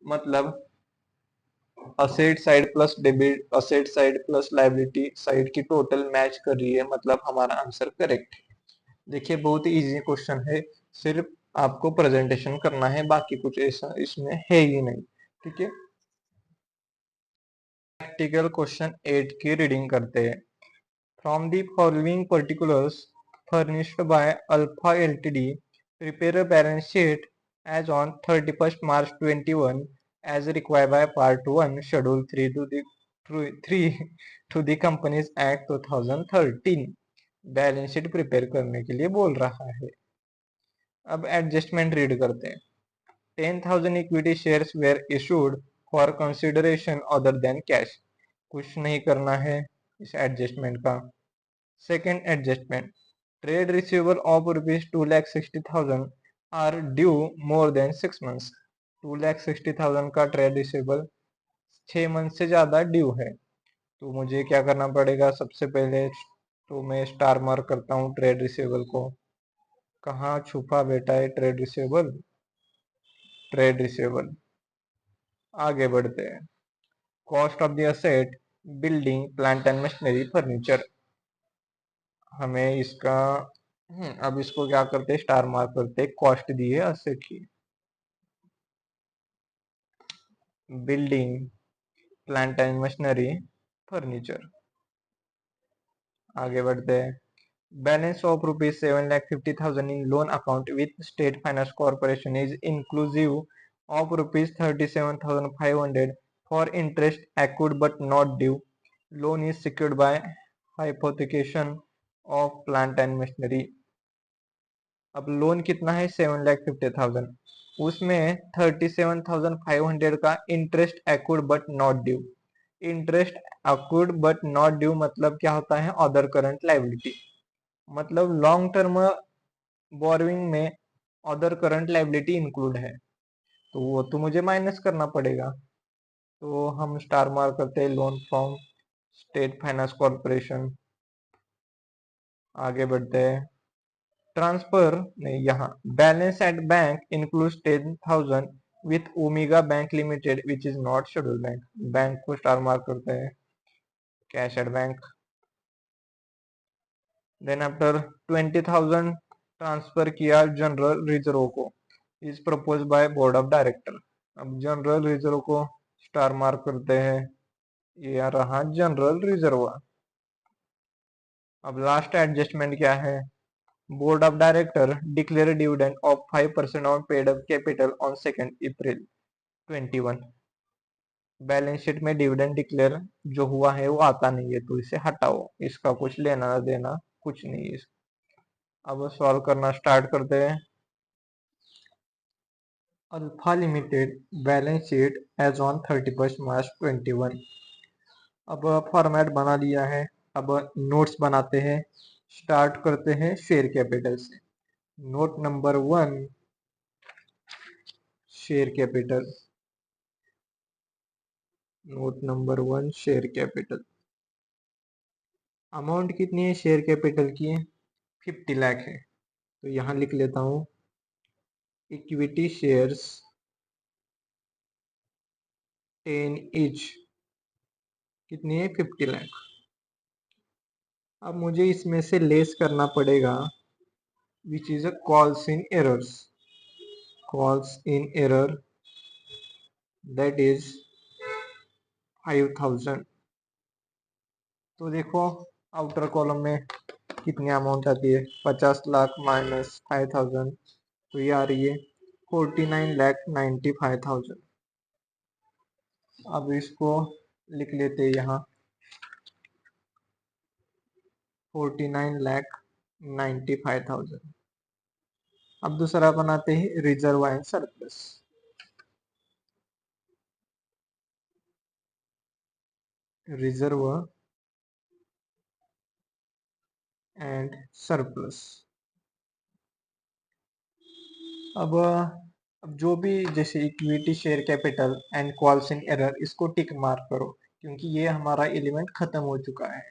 मतलब asset side plus debit, asset side plus liability side की टोटल मैच कर रही है, मतलब हमारा आंसर करेक्ट है. देखिए बहुत ही इजी क्वेश्चन है, सिर्फ आपको प्रेजेंटेशन करना है, बाकी कुछ ऐसा इसमें है ही नहीं. ठीक है. प्रैक्टिकल क्वेश्चन 8 की रीडिंग करते हैं. From the following particulars furnished by Alpha Ltd, prepare a balance sheet as on 31st March 21 as required by Part 1, Schedule 3 to the Companies Act 2013. Balance sheet prepare करने के लिए बोल रहा है. अब एडजस्टमेंट रीड करते हैं. 10,000 equity shares where issued for consideration other than cash. कुछ नहीं करना है इस एडजस्टमेंट का. Second adjustment, trade receivable of rupees 2,60,000 are due more than 6 months. 2,60,000 का ट्रेड रिसीवेबल 6 मंथ से ज़्यादा ड्यू है. तो मुझे क्या करना पड़ेगा, सबसे पहले तो मैं स्टार मार्क करता हूँ ट्रेड रिसीवेबल को. कहाँ छुपा बेटा है ट्रेड रिसीवेबल. Trade receivable. आगे बढ़ते हैं. Cost of the asset, building, plant and machinery, furniture. हमें इसका अब इसको क्या करते हैं, स्टार मार्क करते हैं. कॉस्ट दी है असेट की. Building, plant and machinery, furniture. आगे बढ़ते हैं. Balance of rupees 7,50,000 in loan account with state finance corporation is inclusive of rupees 37,500 for interest accrued but not due. Loan is secured by hypothecation of plant and machinery. अब लोन कितना है 7,50,000, उसमें 37,500 का interest accrued but not due. Interest accrued but not due मतलब क्या होता है, अदर करंट लायबिलिटी। मतलब लॉन्ग टर्म बोरोइंग में अदर करंट लायबिलिटी इंक्लूड है, तो वो तो मुझे माइनस करना पड़ेगा। तो हम स्टार मार्क करते हैं loan from state finance corporation. आगे बढ़ते हैं, ट्रांसफर नहीं, यहाँ balance at bank includes 10,000 with omega bank limited which is not scheduled bank. Bank को स्टार मार्क करते हैं, cash at bank. Then after 20,000 transfer किया जनरल रिजर्व को, is propose by board of director. अब जनरल रिजर्व को स्टार मार्क करते हैं, ये रहा जनरल रिजर्व। अब लास्ट एडजस्टमेंट क्या है, board of director declare dividend of 5% on paid up capital on 2 April 21। Balance sheet में डिविडेंड डिक्लेयर जो हुआ है वो आता नहीं है, तो इसे हटाओ, इसका कुछ लेना देना कुछ नहीं है। अब सॉल्व करना स्टार्ट करते हैं। Alpha limited balance sheet as on 31 March 21। अब फॉर्मेट बना लिया है, अब नोट्स बनाते हैं। स्टार्ट करते हैं शेयर कैपिटल से। Note number 1, share capital. Note number 1, share capital. Amount कितनी है शेयर कैपिटल की, 50 लाख है, तो यहाँ लिख लेता हूँ इक्विटी शेयर्स 10 ईच, कितनी है 50 लाख। अब मुझे इसमें से लेस करना पड़ेगा which is a calls in errors, calls in error that is 5,000। तो देखो आउटर कॉलम में कितनी अमाउंट आती है, 50 लाख माइनस 5,000, तो ये आ रही है 49,95,000। अब इसको लिख लेते हैं यहाँ 49,95,000। अब दूसरा बनाते हैं reserve and surplus. Reserve and surplus. अब जो भी जैसे equity share capital and calls in error, इसको टिक मार्क करो क्योंकि ये हमारा एलिमेंट खत्म हो चुका है।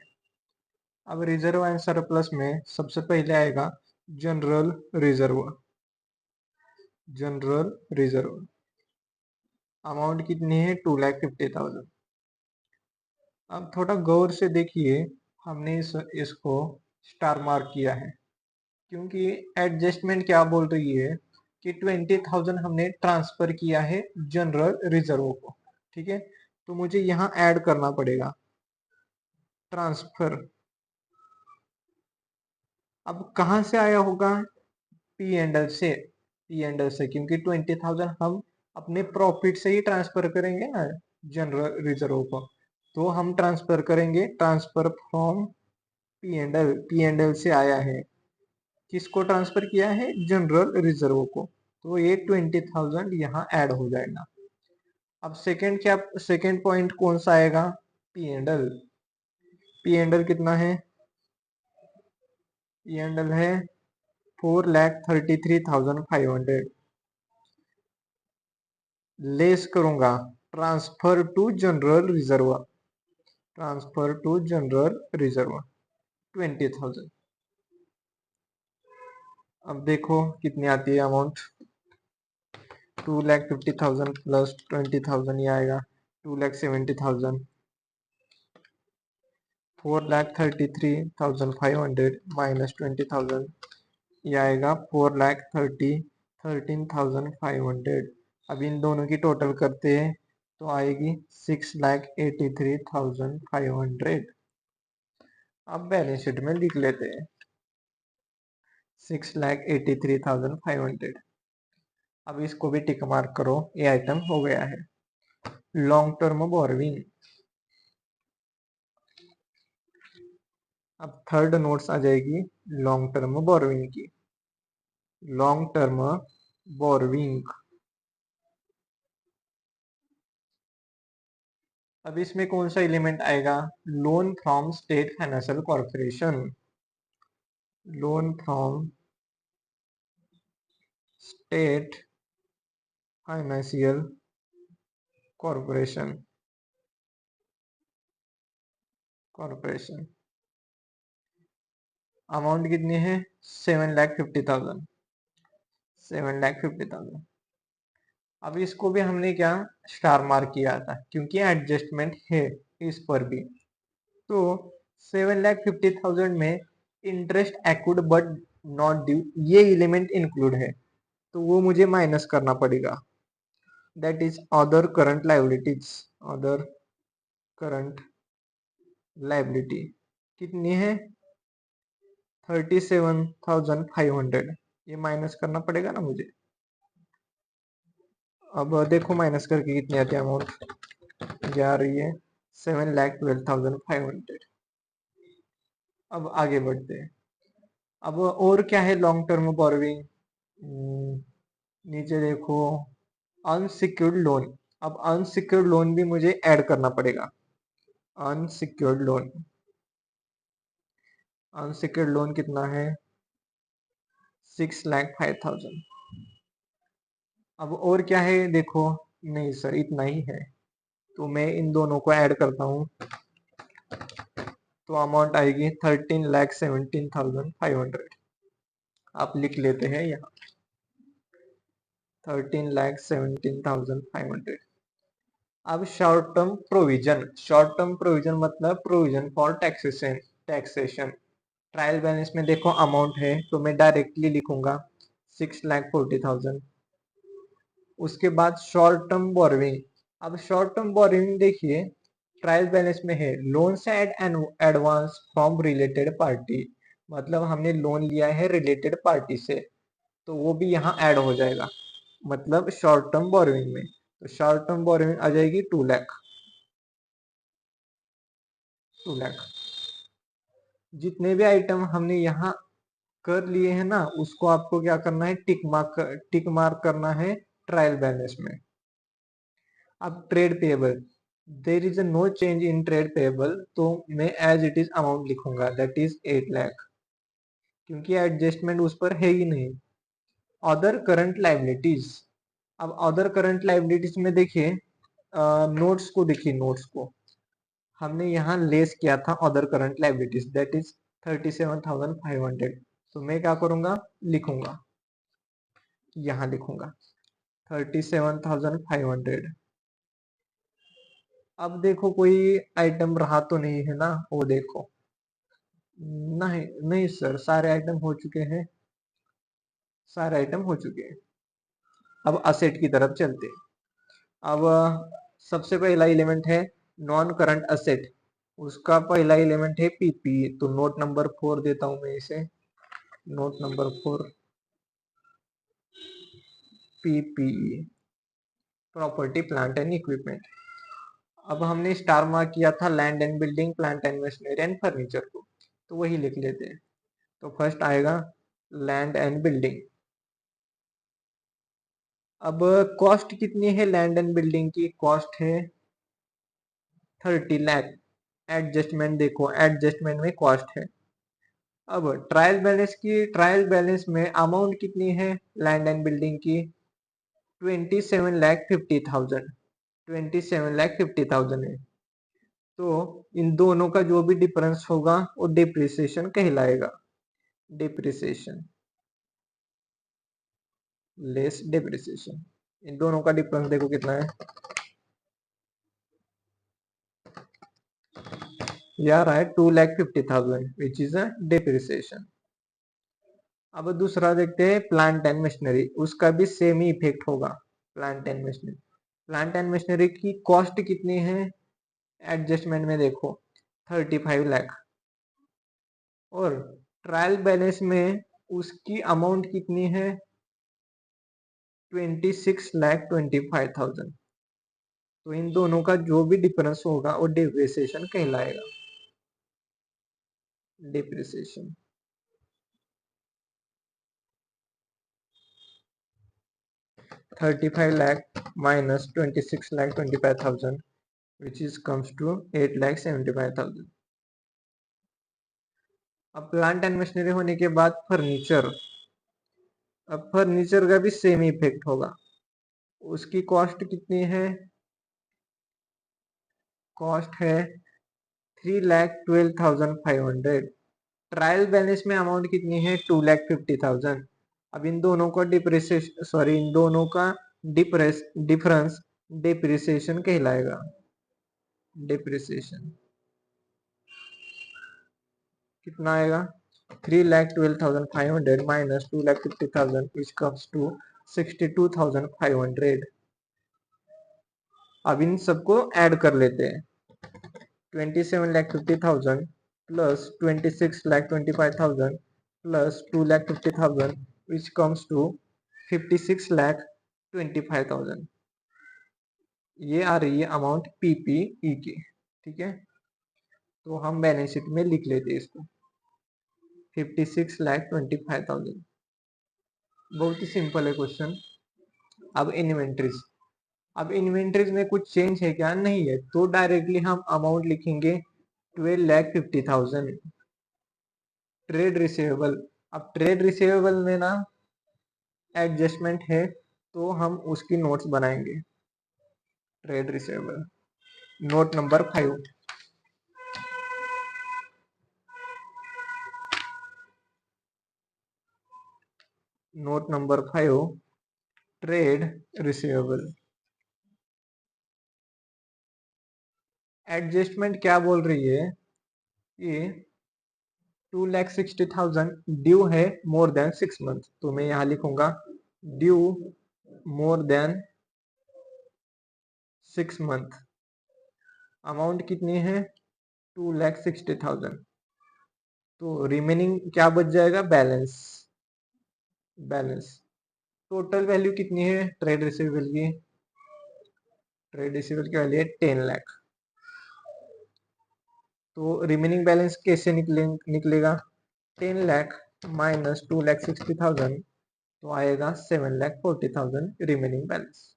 अब रिजर्व एंड सरप्लस में सबसे पहले आएगा general reserve. General reserve amount कितनी है 2,50,000। अब थोड़ा गौर से देखिए, हमने इसको स्टार मार्क किया है क्योंकि एडजस्टमेंट क्या बोल रही है कि 20,000 हमने ट्रांसफर किया है जनरल रिजर्व को, ठीक है। तो मुझे यहाँ ऐड करना पड़ेगा ट्रांसफर। अब कहाँ से आया होगा, पी एंड एल से, पी एंड एल से, क्योंकि 20,000 हम अपने प्रॉफिट से ही ट्रांसफर करेंगे ना जनरल रिजर्व को, तो हम ट्रांसफर करेंगे transfer from P and L. P and L से आया है, किसको ट्रांसफर किया है, जनरल रिजर्व को, तो ये 20,000 यहाँ ऐड हो जाएगा। अब सेकंड क्या, सेकंड पॉइंट कौन सा आएगा, P and L. P and L कितना है, पी एंड एल है 4,33,500। लेस करूंगा transfer to general reserve, transfer to general reserve 20,000। अब देखो कितनी आती है अमाउंट, 2,50,000 प्लस 20,000 ये आएगा 2,70,000। 4,33,500 माइनस 20,000 ये आएगा 4,13,500। अब इन दोनों की टोटल करते हैं तो आएगी 6,83,500। अब बैलेंस शीट में लिख लेते हैं 6,83,500। अब इसको भी टिक मार्क करो, ये आइटम हो गया है। लॉन्ग टर्म बोरोइंग, अब थर्ड नोट्स आ जाएगी लॉन्ग टर्म बोरोइंग की। लॉन्ग टर्म बोरोइंग, अब इसमें कौन सा एलिमेंट आएगा? Loan from state financial corporation, loan from state financial corporation, corporation. Amount कितनी है? 7,50,000, 7,50,000। अब इसको भी हमने क्या स्टार मार्क किया था क्योंकि एडजस्टमेंट है इस पर भी। तो 7,50,000 में interest accrued but not due ये एलिमेंट इंक्लूड है, तो वो मुझे माइनस करना पड़ेगा। That is other current liabilities, other current liability कितनी है? 37,500, ये माइनस करना पड़ेगा ना मुझे। अब देखो माइनस करके कितनी आती है अमाउंट, जा रही है 7,12,500। अब आगे बढ़ते हैं। अब और क्या है लॉन्ग टर्म बोरोइंग? नीचे देखो अनसिक्योर्ड लोन। अब अनसिक्योर्ड लोन भी मुझे ऐड करना पड़ेगा। अनसिक्योर्ड लोन, अनसिक्योर्ड लोन कितना है? 6,05,000। अब और क्या है देखो, नहीं सर इतना ही है, तो मैं इन दोनों को ऐड करता हूँ तो अमाउंट आएगी 13,17,500। आप लिख लेते हैं यहाँ 13,17,500। अब short term provision, short term provision मतलब provision for taxation, taxation. Trial balance में देखो अमाउंट है तो मैं डायरेक्टली लिखूंगा 6,40,000। उसके बाद शॉर्ट टर्म बोरोइंग। अब शॉर्ट टर्म बोरोइंग देखिए ट्रायल बैलेंस में है loans at an advance from related party, मतलब हमने लोन लिया है रिलेटेड पार्टी से, तो वो भी यहाँ ऐड हो जाएगा, मतलब शॉर्ट टर्म बोरोइंग में। तो शॉर्ट टर्म बोरोइंग आ जाएगी 2 लाख, 2 लाख। जितने भी आइटम हमने यहाँ कर लिए हैं ना उसको आपको क्या करना है, टिक मार्क करना है ट्रायल बैलेंस में। अब trade payable, there is no change in trade payable, तो मैं एज इट इज अमाउंट लिखूंगा दैट इज 8 लाख, क्योंकि एडजस्टमेंट उस पर है ही नहीं। अदर करंट लाइबिलिटीज, अब अदर करंट लाइबिलिटीज में देखिए नोट्स को देखिए, नोट्स को हमने यहाँ लेस किया था other current liabilities that is 37,500। तो मैं क्या करूंगा, लिखूंगा, यहाँ लिखूंगा 37,500। अब देखो कोई आइटम रहा तो नहीं है ना, वो देखो, नहीं नहीं सर सारे आइटम हो चुके हैं, सारे आइटम हो चुके हैं। अब असेट की तरफ चलते हैं। अब सबसे पहला एलिमेंट है नॉन करंट असेट, उसका पहला एलिमेंट है पीपी, तो नोट नंबर 4 देता हूं मैं इसे, note number 4 PPE, property plant and equipment. अब हमने स्टार मार्क किया था land and building, plant and machinery and furniture को, तो वही लिख लेते हैं। तो फर्स्ट आएगा लैंड एंड बिल्डिंग। अब कॉस्ट कितनी है लैंड एंड बिल्डिंग की? कॉस्ट है 30 लाख। एडजस्टमेंट देखो, एडजस्टमेंट में कॉस्ट है। अब ट्रायल बैलेंस की, ट्रायल बैलेंस में अमाउंट कितनी है लैंड एंड बिल्डिंग की? 27,50,000, 27,50,000 है। तो इन दोनों का जो भी डिफरेंस होगा वो डिप्रिसिएशन कहलाएगा, डिप्रिसिएशन, लेस डिप्रिसिएशन। इन दोनों का डिफरेंस देखो कितना है, यार है 2,50,000 विच इज अ डिप्रिसिएशन। अब दूसरा देखते हैं प्लांट एंड मशीनरी, उसका भी सेम ही इफेक्ट होगा। Plant and machinery, plant and machinery की कॉस्ट कितनी है एडजस्टमेंट में देखो 35 लाख, और ट्रायल बैलेंस में उसकी अमाउंट कितनी है 26,25,000। तो इन दोनों का जो भी डिफरेंस होगा वो डिप्रिसिएशन कहलाएगा। depreciation. $35 lakh minus 26 lakh 25,000, which is comes to 8 lakh 75,000. अब प्लांट एंड मशीनरी होने के बाद फर्नीचर, अब फर्नीचर का भी सेम इफेक्ट होगा. उसकी कॉस्ट कितनी है? कॉस्ट है 3,12,500. ट्रायल बैलेंस में अमाउंट कितनी है? 2,50,000. अब इन दोनों का डिफरेंस डिप्रिसिएशन कहलाएगा. डिप्रिसिएशन कितना आएगा? 3,12,500 माइनस 2,50,000 विच कम्स टू 62,500. अब इन सबको ऐड कर लेते हैं. 27,50,000 plus 26,25,000 plus 2,50,000 which comes to 56,25,000. ये आ रही है अमाउंट पीपीई की. ठीक है, तो हम बैलेंस शीट में लिख लेते हैं इसको 56,25,000. बहुत ही सिंपल है क्वेश्चन. अब इन्वेंट्रीज, अब इन्वेंट्रीज में कुछ चेंज है क्या? नहीं है, तो डायरेक्टली हम अमाउंट लिखेंगे 12,50,000. ट्रेड रिसीवेबल, अब ट्रेड रिसीवेबल में ना एडजस्टमेंट है, तो हम उसकी नोट्स बनाएंगे. Trade receivable note number 5. Note number 5 trade receivable. Adjustment क्या बोल रही है कि 2,60,000 ड्यू है मोर देन 6 मंथ, तो मैं यहां लिखूंगा due more than 6 month. Amount कितनी है? 2,60,000. तो रिमेनिंग क्या बच जाएगा? बैलेंस. टोटल वैल्यू कितनी है ट्रेड रिसीवेबल की? ट्रेड रिसीवेबल की वैल्यू है 10 लाख. तो रिमेनिंग बैलेंस कैसे निकलेगा? 10 लाख माइनस 2,60,000, तो आएगा 7,40,000 रिमेनिंग बैलेंस.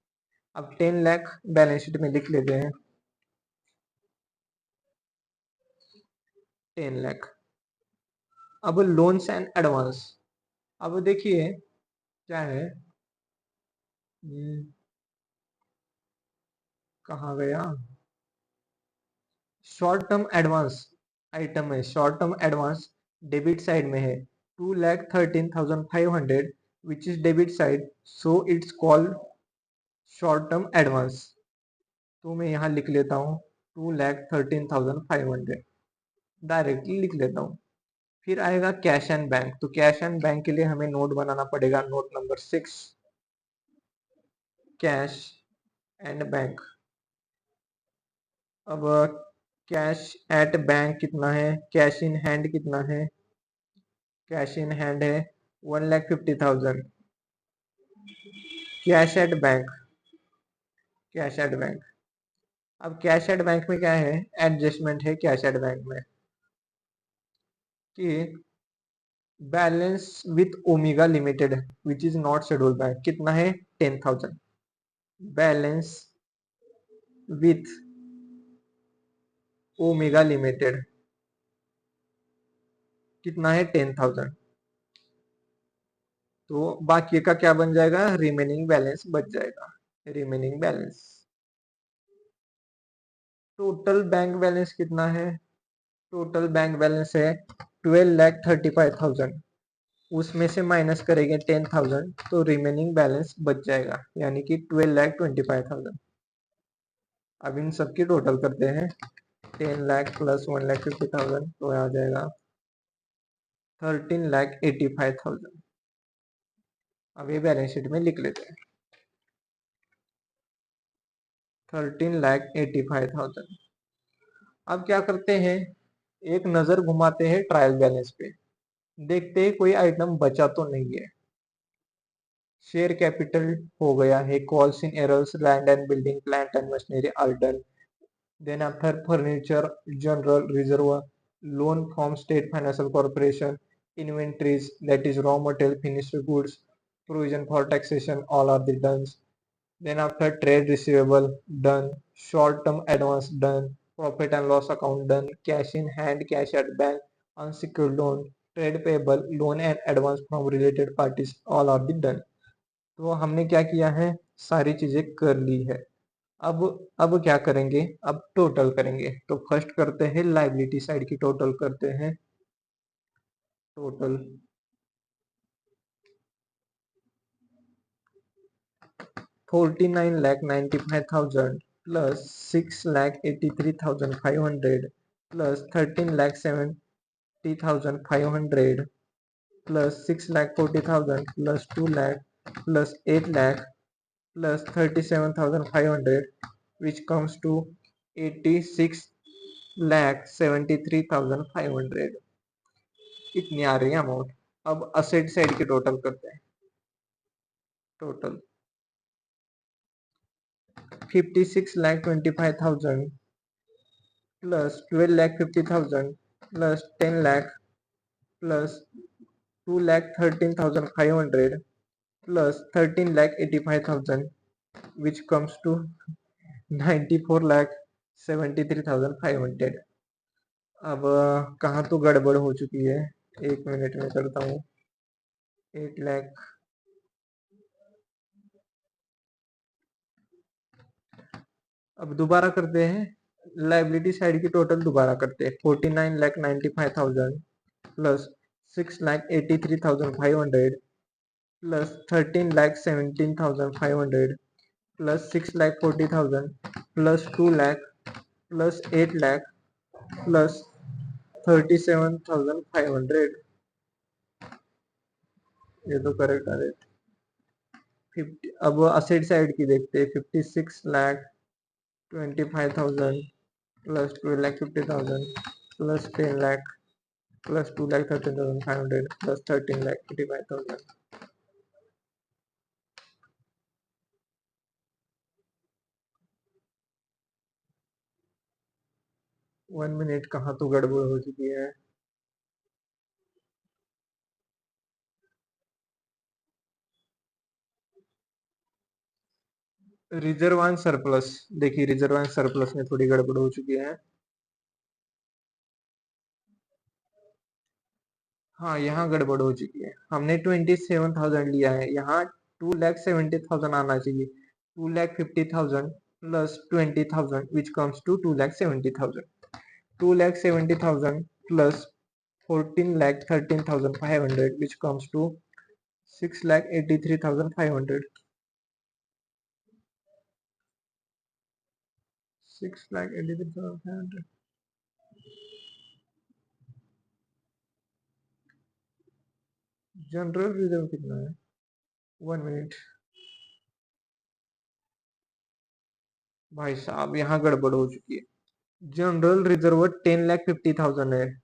अब 10 लाख बैलेंस शीट में लिख लेते हैं 10 लाख. अब लोन्स एंड एडवांस, अब देखिए क्या है, कहाँ गया? शॉर्ट टर्म एडवांस आइटम है. Short term advance debit side में है 2,13,500 which is debit side, so it's called short term advance. तो मैं यहाँ लिख लेता हूँ 2,13,500, डायरेक्टली लिख लेता हूँ. फिर आएगा कैश एंड बैंक. तो कैश एंड बैंक के लिए हमें नोट बनाना पड़ेगा. Note number 6 cash and bank. अब कैश एट बैंक कितना है? कैश इन हैंड कितना है? कैश इन हैंड है 1,50,000. Cash at bank, cash at bank. अब कैश एट बैंक में क्या है? एडजस्टमेंट है कैश एट बैंक में कि balance with omega limited which is not scheduled bank कितना है? 10,000. बैलेंस विथ ओमेगा लिमिटेड कितना है? 10,000. तो बाकी का क्या बन जाएगा? रिमेनिंग बैलेंस बच जाएगा. Remaining balance. Total bank balance कितना है? टोटल बैंक बैलेंस है 12,35,000. उसमें से माइनस करेंगे 10,000, तो रिमेनिंग बैलेंस बच जाएगा, यानी कि 12,25,000. अब इन सबकी टोटल करते हैं 10 लाख प्लस 1,50,000, तो आ जाएगा 13,85,000. अब ये बैलेंस शीट में लिख लेते हैं 13,85,000. अब क्या करते हैं, एक नजर घुमाते हैं ट्रायल बैलेंस पे, देखते हैं कोई आइटम बचा तो नहीं है. शेयर कैपिटल हो गया है. Calls in arrears, land and building, plant and machinery are done. Then after furniture, general reserve, loan from state financial corporation, inventories, that is raw material, finished goods, provision for taxation, all are the done. Then after trade receivable done, short term advance done, profit and loss account done, cash in hand, cash at bank, unsecured loan, trade payable, loan and advance from related parties, all are the done. तो हमने क्या किया है, सारी चीजें कर ली है। अब क्या करेंगे, अब टोटल करेंगे। तो फर्स्ट करते हैं लाइबिलिटी साइड की टोटल करते हैं। Total 49,95,000 plus 6,83,500 plus 13,70,500 plus 6,40,000 plus 2 lakh plus 8 lakh plus 37,500 which comes to 86,73,500। इतनी आ रही है अमाउंट। अब असेट साइड की टोटल करते हैं। Total 56,25,000 plus 12,50,000 plus 10 lakh plus 2,13,500 plus 13,85,000 which comes to 94,73,500। अब कहाँ तो गड़बड़ हो चुकी है, 1 मिनट में करता हूँ। 8 लाख, अब दोबारा करते हैं लाइबिलिटी साइड की टोटल, दोबारा करते हैं। 49,95,000 plus 6,83,500 plus 13,17,500 plus 6,40,000 plus 2 lakh plus 8 lakh plus 37,500। ये तो करेक्ट आ रहे। 50, अब असेट साइड की देखते हैं। 56,25,000 plus 12,50,000 plus 10 lakh plus 2,13,500 plus 13,85,000। 1 minute, कहाँ तो गड़बड़ हो चुकी है। रिजर्व एंड सरप्लस, देखिए रिजर्व एंड सरप्लस में थोड़ी गड़बड़ हो चुकी है। हाँ, यहाँ गड़बड़ हो चुकी है। हमने 27,000 लिया है, यहाँ 2,70,000 आना चाहिए। 2,50,000 plus 20,000 which comes to 2,70,000। 2,70,000 plus 14,13,500 which comes to 6,83,500। 6,83,500। General reserve कितना है, 1 मिनट। भाई साहब यहाँ गड़बड़ हो चुकी है। जनरल रिजर्व 10,50,000 है,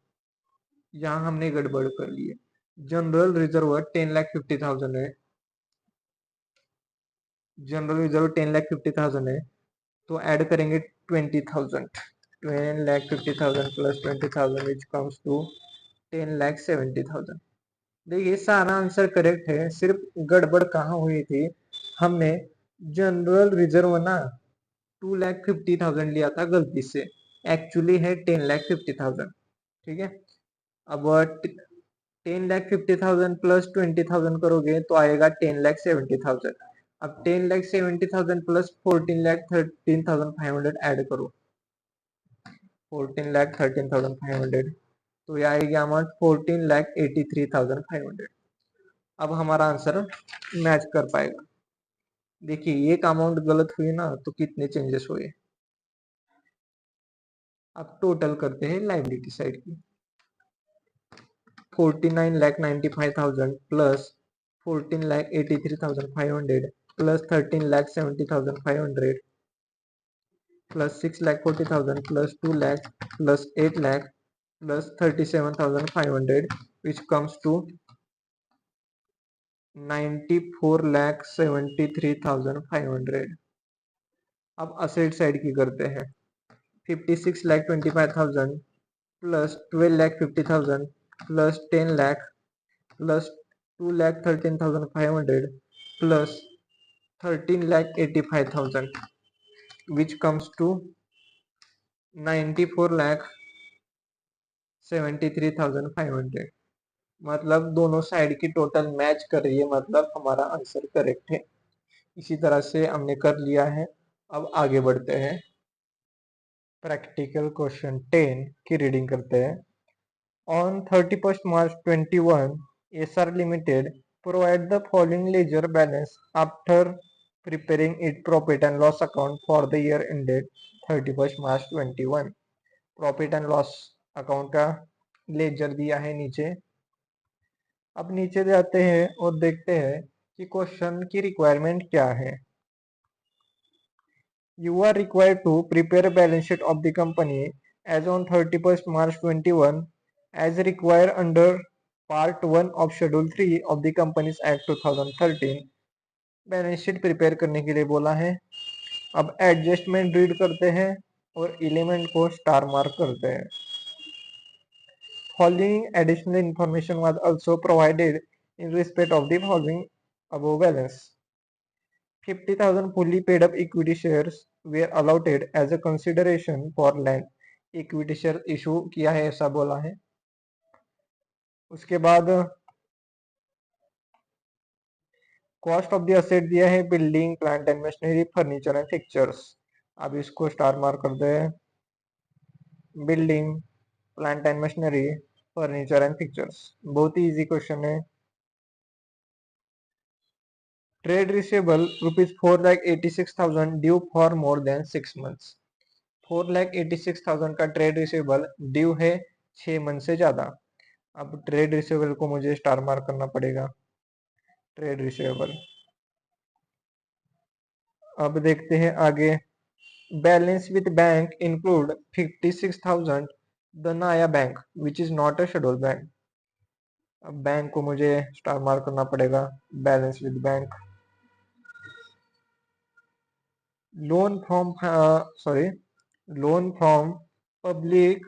यहाँ हमने गड़बड़ कर ली है। जनरल रिजर्व 10,50,000 है, जनरल रिजर्व 10,50,000 है, तो ऐड करेंगे 20,000। 10,50,000 प्लस 20,000 विच कम्स टू 10,70,000। देखिए सारा आंसर करेक्ट है, सिर्फ गड़बड़ कहाँ हुई थी, हमने जनरल रिजर्व ना 2,50,000 लिया था गलती से, एक्चुअली है 10,50,000। ठीक है, अब 10,50,000 प्लस 20,000 करोगे तो आएगा 10,70,000। अब 10,70,000 प्लस 14,13,500 ऐड करो, 14,13,500, तो ये आएगी अमाउंट 14,83,500। अब हमारा आंसर मैच कर पाएगा। देखिए एक अमाउंट गलत हुई ना तो कितने चेंजेस हुए। अब टोटल करते हैं लाइबिलिटी साइड की। 49,95,000 plus 14,83,500 plus 13,70,500 plus 6,40,000 plus 2 lakh plus 8 lakh plus 37,500 which comes to 94,73,500। अब असेट साइड की करते हैं। 56,25,000 plus 12,50,000 plus 10 lakh plus 2,13,500 plus 13,85,000 which comes to 94,73,500। मतलब दोनों साइड की टोटल मैच कर रही है, मतलब हमारा आंसर करेक्ट है। इसी तरह से हमने कर लिया है। अब आगे बढ़ते हैं, प्रैक्टिकल क्वेश्चन 10 की रीडिंग करते हैं। On 31st March 21, SR Limited provide the following ledger balance after preparing its profit and loss account for the year ended 31st March 21। Profit and loss account का लेजर दिया है नीचे। अब नीचे जाते हैं और देखते हैं कि क्वेश्चन की रिक्वायरमेंट क्या है। You are required to prepare a balance sheet of the company as on 31st March 21 as required under Part 1 of Schedule 3 of the Companies Act 2013। Balance sheet prepare करने के लिए बोला है। अब एडजस्टमेंट रीड करते हैं और एलिमेंट को स्टार मार्क करते हैं। Following additional information was also provided in respect of the following above balance। 50,000 fully paid up equity shares were allotted as a consideration for land। Equity share issue किया है ऐसा बोला है। उसके बाद कॉस्ट ऑफ द असेट दिया है building plant and machinery furniture and fixtures. अब इसको स्टार मार्क कर दे। Building plant and machinery furniture and fixtures, बहुत ही इजी क्वेश्चन है। Trade receivable ₹4,86,000 due for more than 6 months। 4,86,000 का ट्रेड रिसेबल ड्यू है 6 मंथ से ज्यादा। अब ट्रेड रिसेबल को मुझे स्टार मार्क करना पड़ेगा। Trade receivable. अब देखते हैं आगे। Balance with bank include 56,000 the Naya bank which is not a schedule bank. अब बैंक को मुझे स्टार मार्क करना पड़ेगा। Balance with bank. Loan from loan from public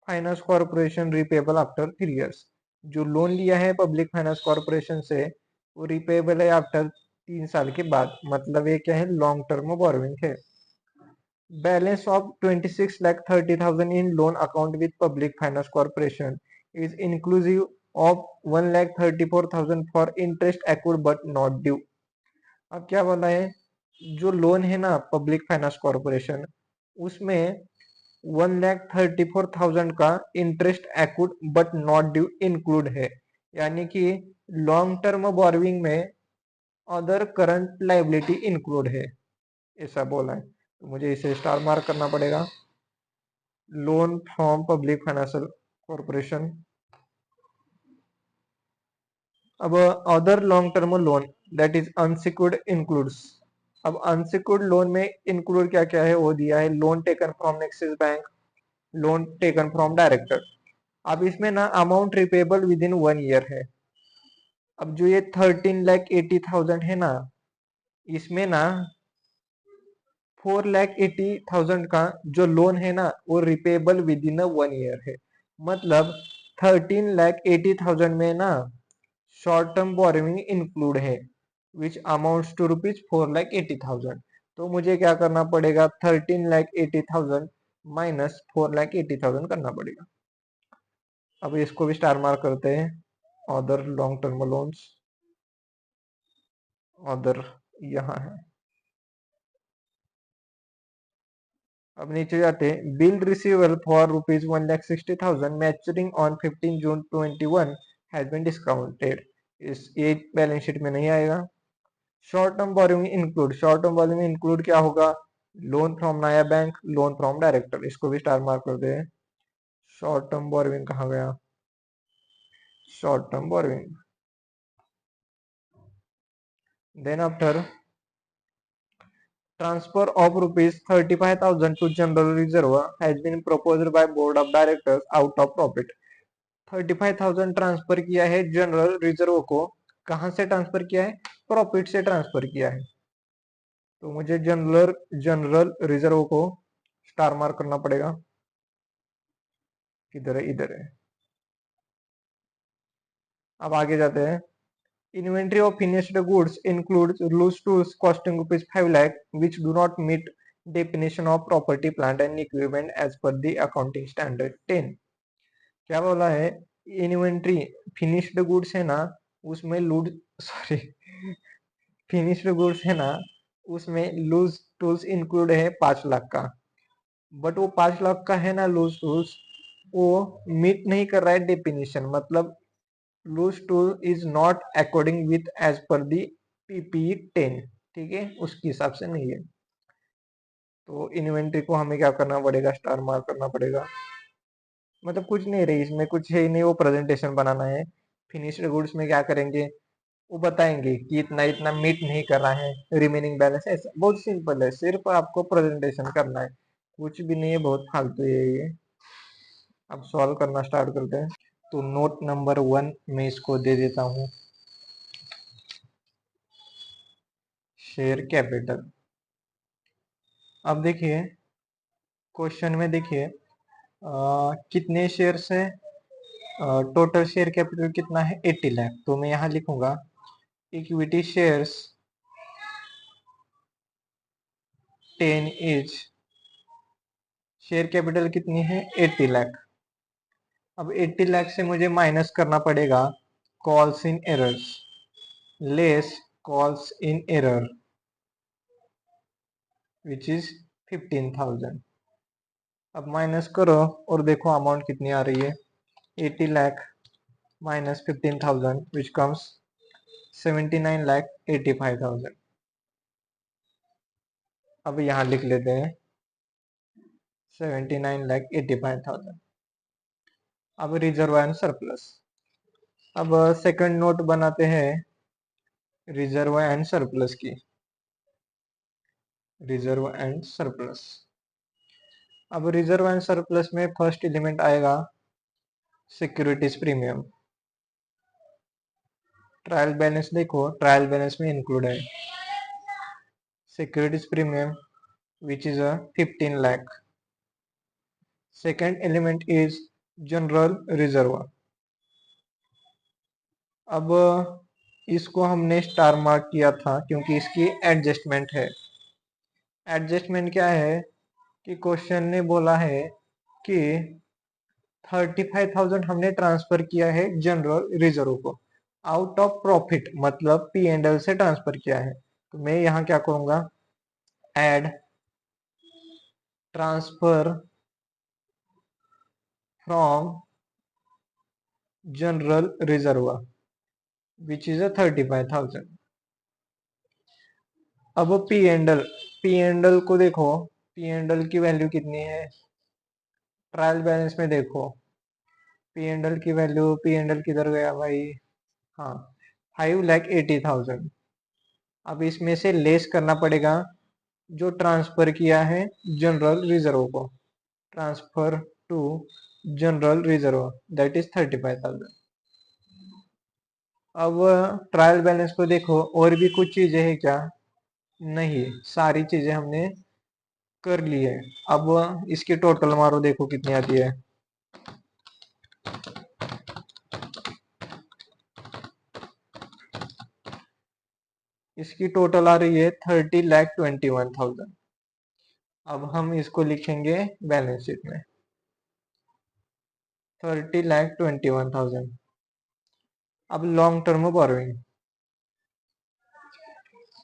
finance corporation repayable after 3 years। जो लोन लिया है पब्लिक फाइनेंस कॉर्पोरेशन से वो रिपेबल है आफ्टर 3 साल के बाद, मतलब ये क्या है, लॉन्ग टर्म बोरोइंग है। Balance of 26,30,000 in loan account with public finance corporation is inclusive of 1,34,000 for interest accrued but not due. अब क्या बोला है, जो लोन है ना पब्लिक फाइनेंस कॉर्पोरेशन, उसमें 1,34,000 का interest accrued but not due include है। यानी कि लॉन्ग टर्म बोरोइंग में अदर करंट लाइबिलिटी इंक्लूड है, ऐसा बोला है। तो मुझे इसे स्टार मार्क करना पड़ेगा। Loan from public financial corporation. अब other long term loan that is unsecured includes. अब अनसिक्योर्ड लोन में इंक्लूड क्या क्या है वो दिया है। Loan taken from Axis bank, loan taken from director. अब इसमें ना amount repayable within 1 year है। अब जो ये 13,80,000 है ना, इसमें ना 4,80,000 का जो लोन है ना वो रिपेबल विद इन 1 year है। मतलब 13,80,000 में ना शॉर्ट टर्म बोरोइंग इंक्लूड है विच अमाउंट्स टू ₹4,80,000। तो मुझे क्या करना पड़ेगा, 13,80,000 माइनस 4,80,000 करना पड़ेगा। अब इसको भी स्टार मार्क करते हैं। Other long term loans, other यहाँ है। अब नीचे जाते हैं। Bill receivable for ₹1,60,000 maturing on 15 June 21 has been discounted. ये बैलेंस शीट में नहीं आएगा। Short term borrowing include, short term borrowing include क्या होगा, loan from Naya bank, loan from director. इसको भी स्टार मार्क कर दे। शॉर्ट टर्म बोरोइंग कहाँ गया, short term borrowing. Then after transfer of ₹35,000 to general reserve has been proposed by board of directors out of profit। 35,000 transfer किया है जनरल रिजर्व को। कहां से ट्रांसफर किया है, प्रॉफिट से ट्रांसफर किया है। तो मुझे जनरल रिजर्व को स्टार मार्क करना पड़ेगा। किधर है, इधर है। अब आगे जाते हैं। Inventory of finished goods includes loose tools costing ₹5 lakh which do not meet definition of property plant and equipment as per the accounting standard 10। क्या बोला है, इन्वेंट्री फिनिश्ड गुड्स है ना, उसमें लूज सॉरी फिनिश्ड गुड्स है ना, उसमें लूज टूल्स इंक्लूड है 5 लाख का। बट वो 5 लाख का है ना लूज टूल्स, वो मीट नहीं कर रहा है डेफिनेशन, मतलब loose tool is not according with as per the PPE 10। ठीक है, उसके हिसाब से नहीं है। तो इन्वेंट्री को हमें क्या करना पड़ेगा, स्टार मार्क करना पड़ेगा। मतलब कुछ नहीं रही इसमें, कुछ है ही नहीं, वो प्रेजेंटेशन बनाना है। फिनिश्ड गुड्स में क्या करेंगे, वो बताएंगे कि इतना इतना मीट नहीं कर रहा है, रिमेनिंग बैलेंस, ऐसा बहुत सिंपल है, सिर्फ आपको प्रेजेंटेशन करना है, कुछ भी नहीं है, बहुत फालतू है ये। अब सॉल्व करना स्टार्ट करते हैं। तो नोट नंबर 1 में इसको दे देता हूँ, शेयर कैपिटल। अब देखिए क्वेश्चन में देखिए कितने शेयर्स है, टोटल शेयर कैपिटल कितना है 80 लाख। तो मैं यहाँ लिखूंगा equity shares 10 is, share capital कितनी है 80 लाख। अब 80 लाख से मुझे माइनस करना पड़ेगा calls in errors less calls in error which is 15,000। अब माइनस करो और देखो अमाउंट कितनी आ रही है, 80 लाख माइनस 15,000 विच कम्स 79,85,000। अब यहाँ लिख लेते हैं 79,85,000। अब रिजर्व एंड सरप्लस। अब सेकंड नोट बनाते हैं रिजर्व एंड सरप्लस की, रिजर्व एंड सरप्लस। अब रिजर्व एंड सरप्लस में फर्स्ट एलिमेंट आएगा सिक्योरिटीज प्रीमियम। ट्रायल बैलेंस देखो, ट्रायल बैलेंस में इंक्लूड है securities premium which is 15 lakh. Second element is general reserve. अब इसको हमने स्टार मार्क किया था क्योंकि इसकी एडजस्टमेंट है। एडजस्टमेंट क्या है कि क्वेश्चन ने बोला है कि 35,000 हमने ट्रांसफर किया है जनरल रिजर्व को, आउट ऑफ प्रॉफिट मतलब पी एंड एल से ट्रांसफर किया है। तो मैं यहाँ क्या करूंगा, add transfer from general reserve which is 35,000। अब पी एंड एल को देखो, पी एंड एल की वैल्यू कितनी है, ट्रायल बैलेंस में देखो पी एंड एल की वैल्यू, पी एंड एल किधर गया भाई, हाँ 5,80,000। अब इसमें से लेस करना पड़ेगा जो ट्रांसफर किया है जनरल रिजर्व को, transfer to general reserve that is 35,000। अब ट्रायल बैलेंस को देखो, और भी कुछ चीजें है क्या, नहीं, सारी चीजें हमने कर ली है। अब इसकी टोटल मारो, देखो कितनी आती है, इसकी टोटल आ रही है 30,21,000। अब हम इसको लिखेंगे बैलेंस शीट में 30,21,000। अब लॉन्ग टर्म बोरोइंग।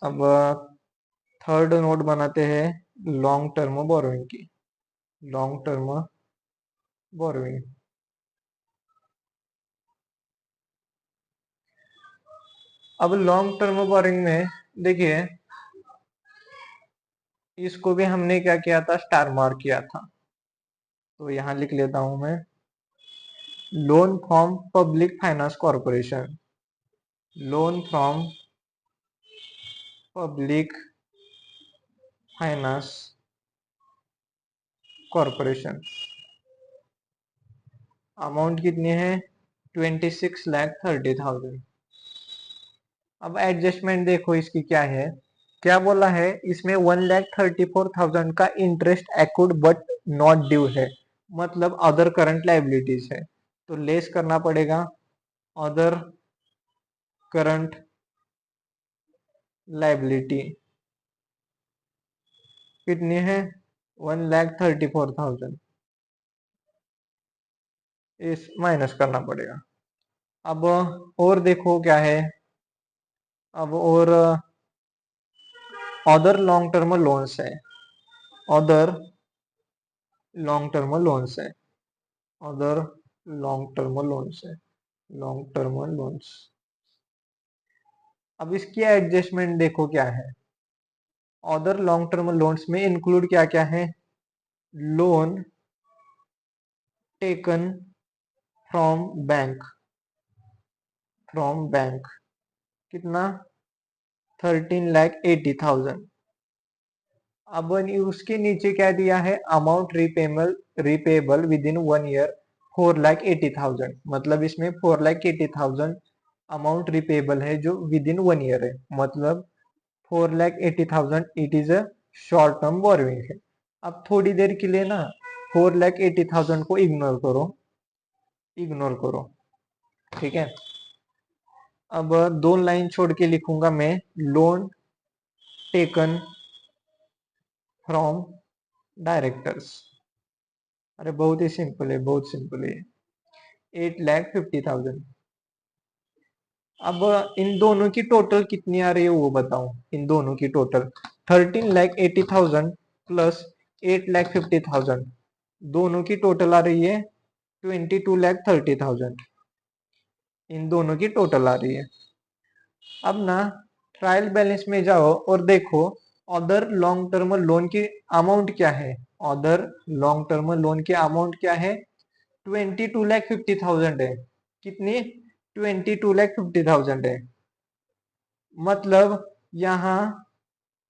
अब थर्ड नोट बनाते हैं लॉन्ग टर्म बोरोइंग की, लॉन्ग टर्म बोरोइंग। अब लॉन्ग टर्म बोरोइंग में देखिए इसको भी हमने क्या किया था, स्टार मार्क किया था। तो यहां लिख लेता हूं मैं, loan from public finance corporation, loan from public finance corporation. Amount कितनी है 26,30,000। अब एडजस्टमेंट देखो इसकी क्या है, क्या बोला है इसमें 1,34,000 का interest accrued but not due है। मतलब अदर करंट लाइबिलिटीज है, तो लेस करना पड़ेगा अदर करंट लाइबिलिटी कितनी है 1,34,000, इस माइनस करना पड़ेगा। अब और देखो क्या है, अब और अदर लॉन्ग टर्म लोन्स है, अदर लॉन्ग टर्म लोन्स है, अदर लॉन्ग टर्म लोन्स है, लॉन्ग टर्म लोन्स। अब इसकी एडजस्टमेंट देखो क्या है, अदर लॉन्ग टर्म लोन्स में इंक्लूड क्या क्या है, loan taken from bank, from bank कितना 13,80,000। अब उसके नीचे क्या दिया है, amount repayable within 1 year 4,80,000, मतलब इसमें 4,80,000 अमाउंट रिपेबल है जो विद इन 1 ईयर है, मतलब 4,80,000 it is a short term borrowing है। अब थोड़ी देर के लिए ना 4,80,000 को इग्नोर करो, इग्नोर करो, ठीक है। अब 2 लाइन छोड़ के लिखूंगा मैं, लोन टेकन फ्रॉम डायरेक्टर्स। अरे बहुत ही सिंपल है, बहुत सिंपल है, 8,50,000। अब इन दोनों की टोटल कितनी आ रही है वो बताओ, इन दोनों की टोटल 13,80,000 प्लस 8,50,000, दोनों की टोटल आ रही है 22,30,000, इन दोनों की टोटल आ रही है। अब ना ट्रायल बैलेंस में जाओ और देखो अदर लॉन्ग टर्म लोन की अमाउंट क्या है, अदर लॉन्ग टर्म लोन की अमाउंट क्या है 22,50,000 है, कितनी 22,50,000 है, मतलब यहाँ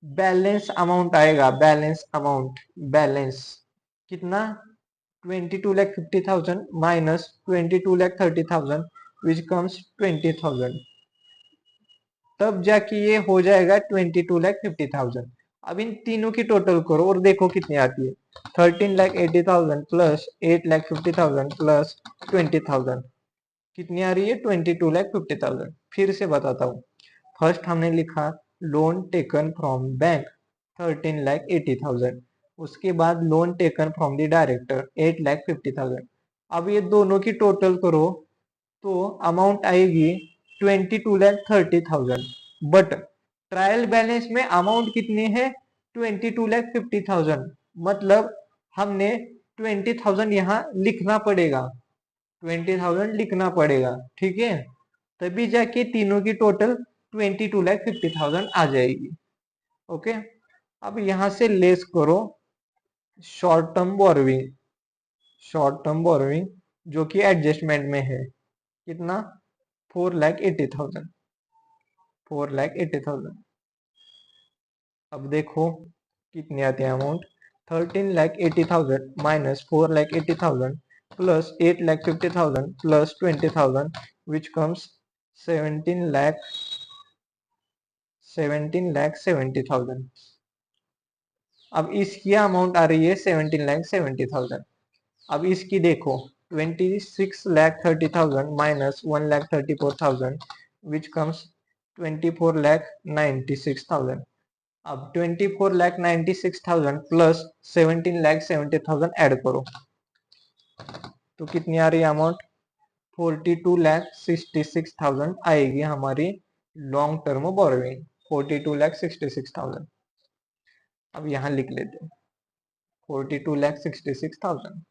बैलेंस अमाउंट आएगा, बैलेंस अमाउंट, बैलेंस कितना 22,50,000 माइनस 22,30,000 विच कम्स 20,000, तब जाके ये हो जाएगा 22,50,000। अब इन तीनों की टोटल करो और देखो कितनी आती है, 13,80,000 प्लस 8,50,000 प्लस 20,000, कितनी आ रही है 22,50,000। फिर से बताता हूँ, फर्स्ट हमने लिखा लोन टेकन फ्रॉम बैंक 13,80,000, उसके बाद loan taken from the director 8,50,000। अब ये दोनों की टोटल करो तो अमाउंट आएगी 22,30,000, बट ट्रायल बैलेंस में अमाउंट कितनी है 22,50,000, मतलब हमने 20,000 यहाँ लिखना पड़ेगा, 20,000 लिखना पड़ेगा, ठीक है, तभी जाके तीनों की टोटल 22,50,000 आ जाएगी। ओके, अब यहां से लेस करो short term borrowing, short term borrowing जो कि एडजस्टमेंट में है, कितना 4,80,000, 4,80,000। अब देखो कितनी आती है amount, 13,80,000 minus 4,80,000 plus 8,50,000 plus 20,000 which comes 17,70,000। अब इसकी अमाउंट आ रही है 17,70,000। अब इसकी देखो 26,30,000 माइनस 1,34,000 विच कम्स 24,96,000। अब 24,96,000 प्लस 17,70,000 ऐड करो तो कितनी आ रही है अमाउंट 42,66,000 आएगी हमारी लॉन्ग टर्म बोरोइंग, 42,66,000। अब यहां लिख लेते हैं 42,66,000।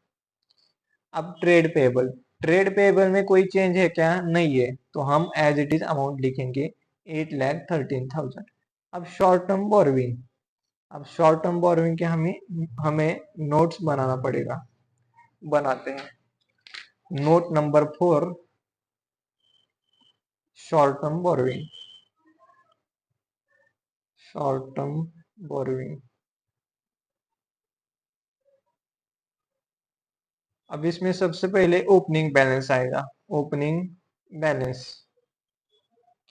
अब ट्रेड पेबल, ट्रेड पेबल में कोई चेंज है क्या, नहीं है, तो हम एज इट इज अमाउंट लिखेंगे 8,13,000। अब शॉर्ट टर्म बोरोइंग, अब शॉर्ट टर्म बोरोइंग के हमें हमें नोट्स बनाना पड़ेगा, बनाते हैं। Note number 4, short term borrowing, short term borrowing. अब इसमें सबसे पहले ओपनिंग बैलेंस आएगा, ओपनिंग बैलेंस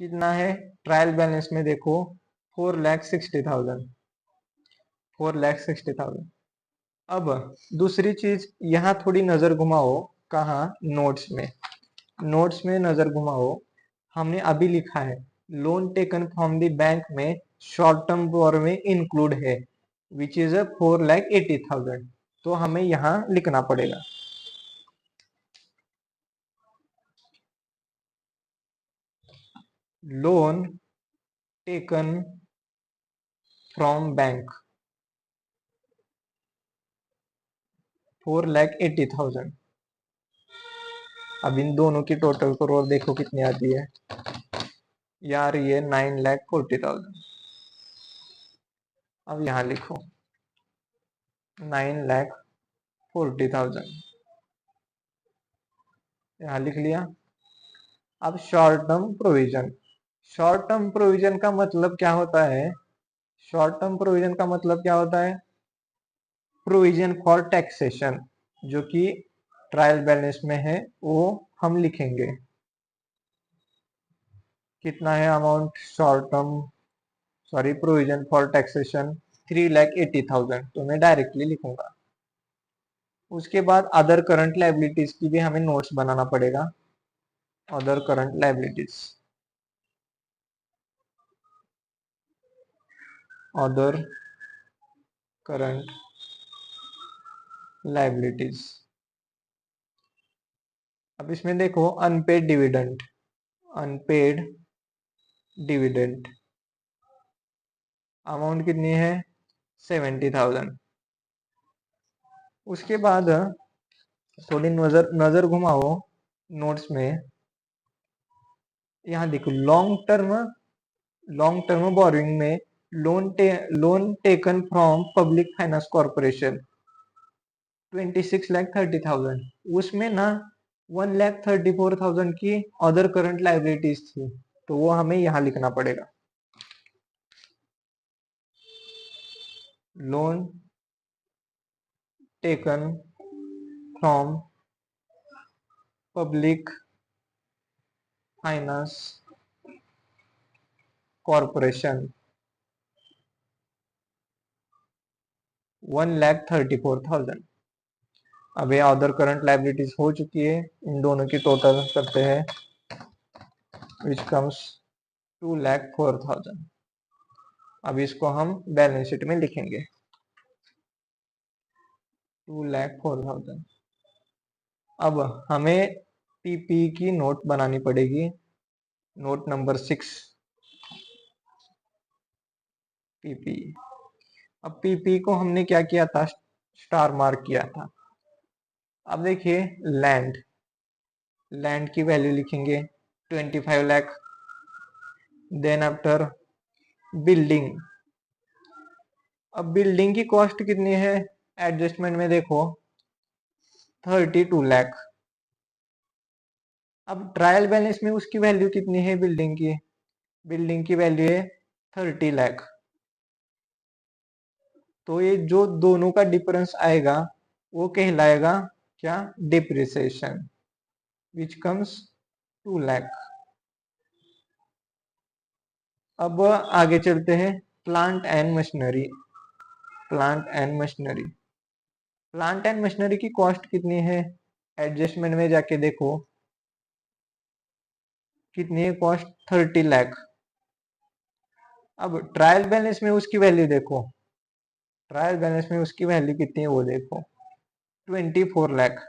कितना है, ट्रायल बैलेंस में देखो 4,60,000, 4,60,000। अब दूसरी चीज, यहाँ थोड़ी नजर घुमाओ, कहाँ, नोट्स में। नोट्स में नजर घुमाओ, हमने अभी लिखा है loan taken from the bank में शॉर्ट टर्म बोरो में इंक्लूड है विच इज 4,80,000। तो हमें यहाँ लिखना पड़ेगा लोन टेकन फ्रॉम बैंक 4,80,000। अब इन दोनों की टोटल करो और देखो कितनी आती है। यार ये 9,40,000। अब यहाँ लिखो 9,40,000, यहाँ लिख लिया। अब short term provision, short term provision का मतलब क्या होता है? शॉर्ट टर्म प्रोविजन का मतलब क्या होता है? प्रोविजन फॉर टैक्सेशन, जो कि ट्रायल बैलेंस में है, वो हम लिखेंगे। कितना है amount short term, sorry, provision for taxation 3,80,000, तो मैं डायरेक्टली लिखूंगा। उसके बाद अदर करंट लायबिलिटीज की भी हमें नोट्स बनाना पड़ेगा। Other current liabilities, other current liabilities. अब इसमें देखो unpaid dividend, unpaid dividend amount कितनी है? 70,000। उसके बाद थोड़ी नजर नजर घुमाओ नोट्स में, यहाँ देखो लॉन्ग टर्म बोरोइंग में loan taken from public finance corporation 26,30,000, उसमें ना 1,34,000 की अदर करंट लायबिलिटीज थी, तो वो हमें यहाँ लिखना पड़ेगा। Loan taken from public finance corporation 1,34,000। अब ये अदर करंट लायबिलिटीज हो चुकी है, इन दोनों की टोटल करते हैं विच कम्स 2,04,000। अब इसको हम बैलेंस शीट में लिखेंगे 2,04,000। अब हमें पीपी की नोट बनानी पड़ेगी, नोट नंबर 6, पीपी। अब पीपी को हमने क्या किया था? स्टार मार्क किया था। अब देखिए लैंड, लैंड की वैल्यू लिखेंगे 25 लाख। देन आफ्टर बिल्डिंग, अब बिल्डिंग की कॉस्ट कितनी है? एडजस्टमेंट में देखो 32 लाख। अब ट्रायल बैलेंस में उसकी वैल्यू कितनी है बिल्डिंग की? बिल्डिंग की वैल्यू है 30 लाख। तो ये जो दोनों का डिफरेंस आएगा वो कहलाएगा क्या? Depreciation which comes 2 lakh. अब आगे चलते हैं plant and machinery. Plant and machinery, plant and machinery की कॉस्ट कितनी है? एडजस्टमेंट में जाके देखो कितनी है कॉस्ट? 30 लाख। अब ट्रायल बैलेंस में उसकी वैल्यू देखो, ट्रायल बैलेंस में उसकी वैल्यू कितनी है वो देखो 24 लाख।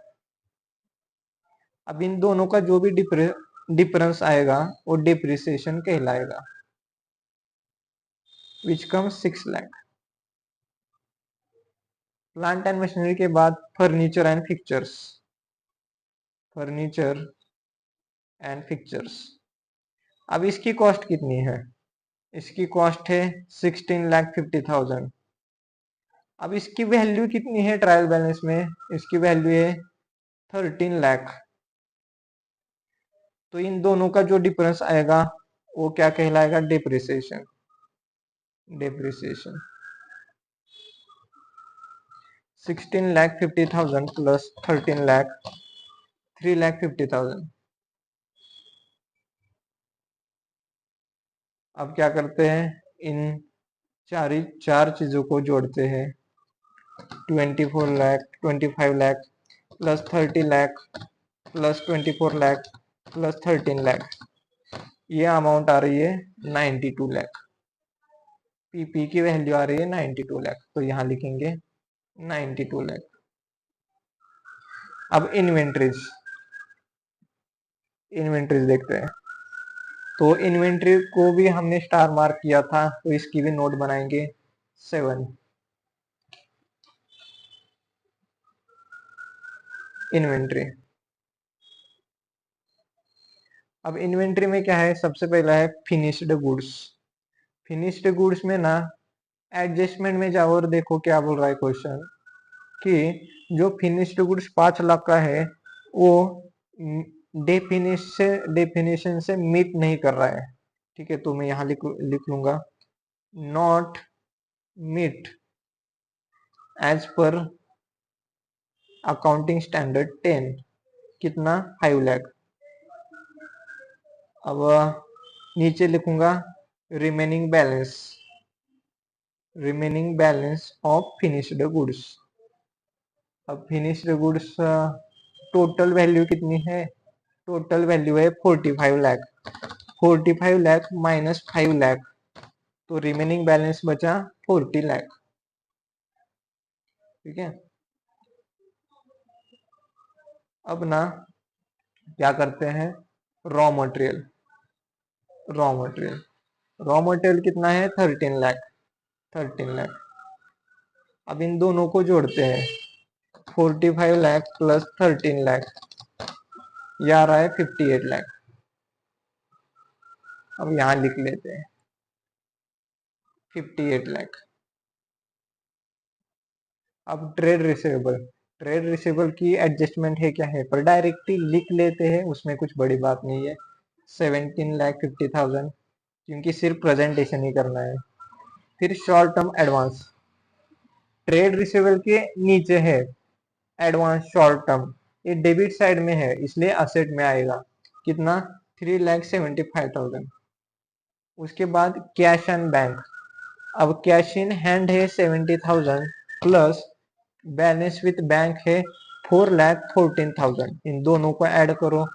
अब इन दोनों का जो भी डिफरेंस आएगा वो डिप्रिसिएशन कहलाएगा which comes 6 lakh. Plant and machinery के बाद furniture and fixtures, furniture and fixtures. अब इसकी कॉस्ट कितनी है? इसकी कॉस्ट है 16,50,000। अब इसकी वैल्यू कितनी है ट्रायल बैलेंस में? इसकी वैल्यू है 13 लाख। तो इन दोनों का जो डिफरेंस आएगा वो क्या कहलाएगा? Depreciation, depreciation 16,50,000 plus 13 lakh 3,50,000। अब क्या करते हैं? इन चार चीजों को जोड़ते हैं 24 lakh, 25 lakh plus 30 lakh plus 24 lakh plus 13 lakh, ये अमाउंट आ रही है 92 लाख। पीपी की वैल्यू आ रही है 92 लाख, तो यहां लिखेंगे 92 लाख। अब इन्वेंट्रीज देखते हैं। तो इन्वेंट्री को भी हमने स्टार मार्क किया था, तो इसकी भी नोट बनाएंगे 7। इन्वेंट्री, अब इन्वेंट्री में क्या है, सबसे पहला है फिनिश्ड गुड्स। फिनिश्ड गुड्स में ना एडजस्टमेंट में जाओ और देखो क्या बोल रहा है क्वेश्चन, कि जो फिनिश्ड गुड्स 5 लाख का है वो डेफिनेशन से मीट नहीं कर रहा है। ठीक है, तो मैं यहां लिख लूंगा not meet as per accounting standard 10, कितना 5 लाख। अब नीचे लिखूंगा remaining balance of finished goods. अब फिनिश्ड गुड्स टोटल वैल्यू कितनी है, टोटल वैल्यू है 45 लाख। 45 लाख माइनस 5 लाख, तो रिमेनिंग बैलेंस बचा 40 लाख। ठीक है, अब ना क्या करते हैं, रॉ मटेरियल कितना है 13 लाख। अब इन दोनों को जोड़ते हैं, 45 लाख प्लस 13 लाख, ये आ रहा है 58 लाख। अब यहां लिख लेते हैं 58 लाख। अब ट्रेड रिसीवेबल की एडजस्टमेंट है क्या है, पर डायरेक्टली लिख लेते हैं, उसमें कुछ बड़ी बात नहीं है। 17,50,000, क्योंकि सिर्फ प्रेजेंटेशन ही करना है। फिर short term advance, trade receivable के नीचे है एडवांस शॉर्ट टर्म, ये डेबिट साइड में है इसलिए असेट में आएगा, कितना 3,75,000। उसके बाद कैश एंड बैंक, अब कैश इन हैंड है 70,000 प्लस बैलेंस विथ बैंक है 4,14,000। इन दोनों को ऐड करो,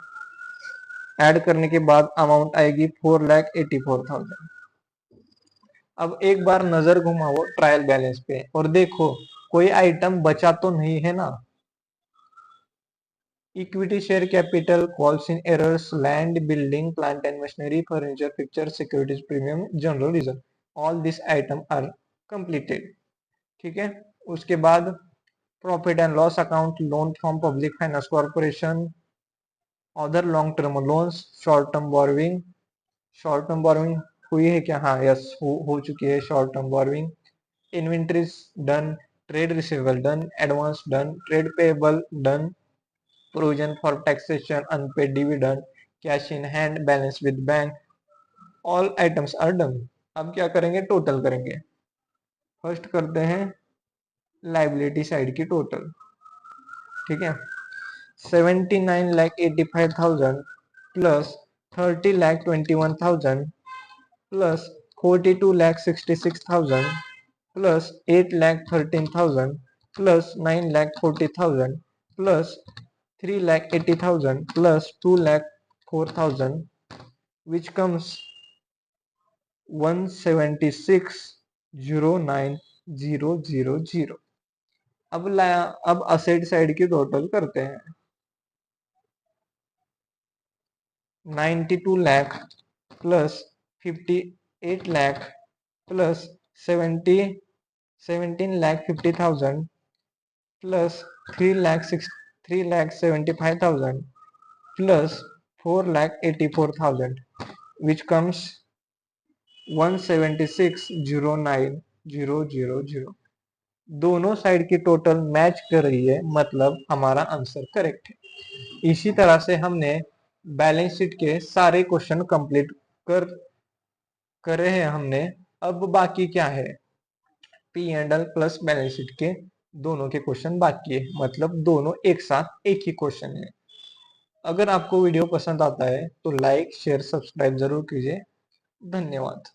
ऐड करने के बाद अमाउंट आएगी 4,84,000। अब एक बार नजर घुमाओ ट्रायल बैलेंस पे और देखो कोई आइटम बचा तो नहीं है ना। Equity share capital, calls in arrears, land, building, plant and machinery, furniture, picture, securities, premium, general reserve, all this item are completed. ठीक है, उसके बाद profit and loss account, loan from public finance corporation, other long term loans, short term borrowing हुई है क्या, हाँ यस हो चुकी है short term borrowing. Inventories done, trade receivable done, advance done, trade payable done, provision for taxation, unpaid dividend, cash in hand, balance with bank, all items are done. अब क्या करेंगे, टोटल करेंगे। फर्स्ट करते हैं लाइबिलिटी साइड की टोटल। ठीक है, 79,85,000 plus 30,21,000 plus 42,66,000 plus 8,13,000 plus 9,40,000 plus 3,80,000 plus 2,04,000, which comes 176,09,000। अब असेट साइड की टोटल करते हैं। 92 lakh plus 58 lakh plus 17,50,000 plus 3,75,000 plus 4,84,000, which comes 176,09,000। दोनों साइड की टोटल मैच कर रही है, मतलब हमारा आंसर करेक्ट है। इसी तरह से हमने बैलेंस शीट के सारे क्वेश्चन कंप्लीट करे हैं हमने। अब बाकी क्या है, P and L plus balance sheet के दोनों के क्वेश्चन बाकी है, मतलब दोनों एक साथ एक ही क्वेश्चन है। अगर आपको वीडियो पसंद आता है तो लाइक शेयर सब्सक्राइब जरूर कीजिए। धन्यवाद।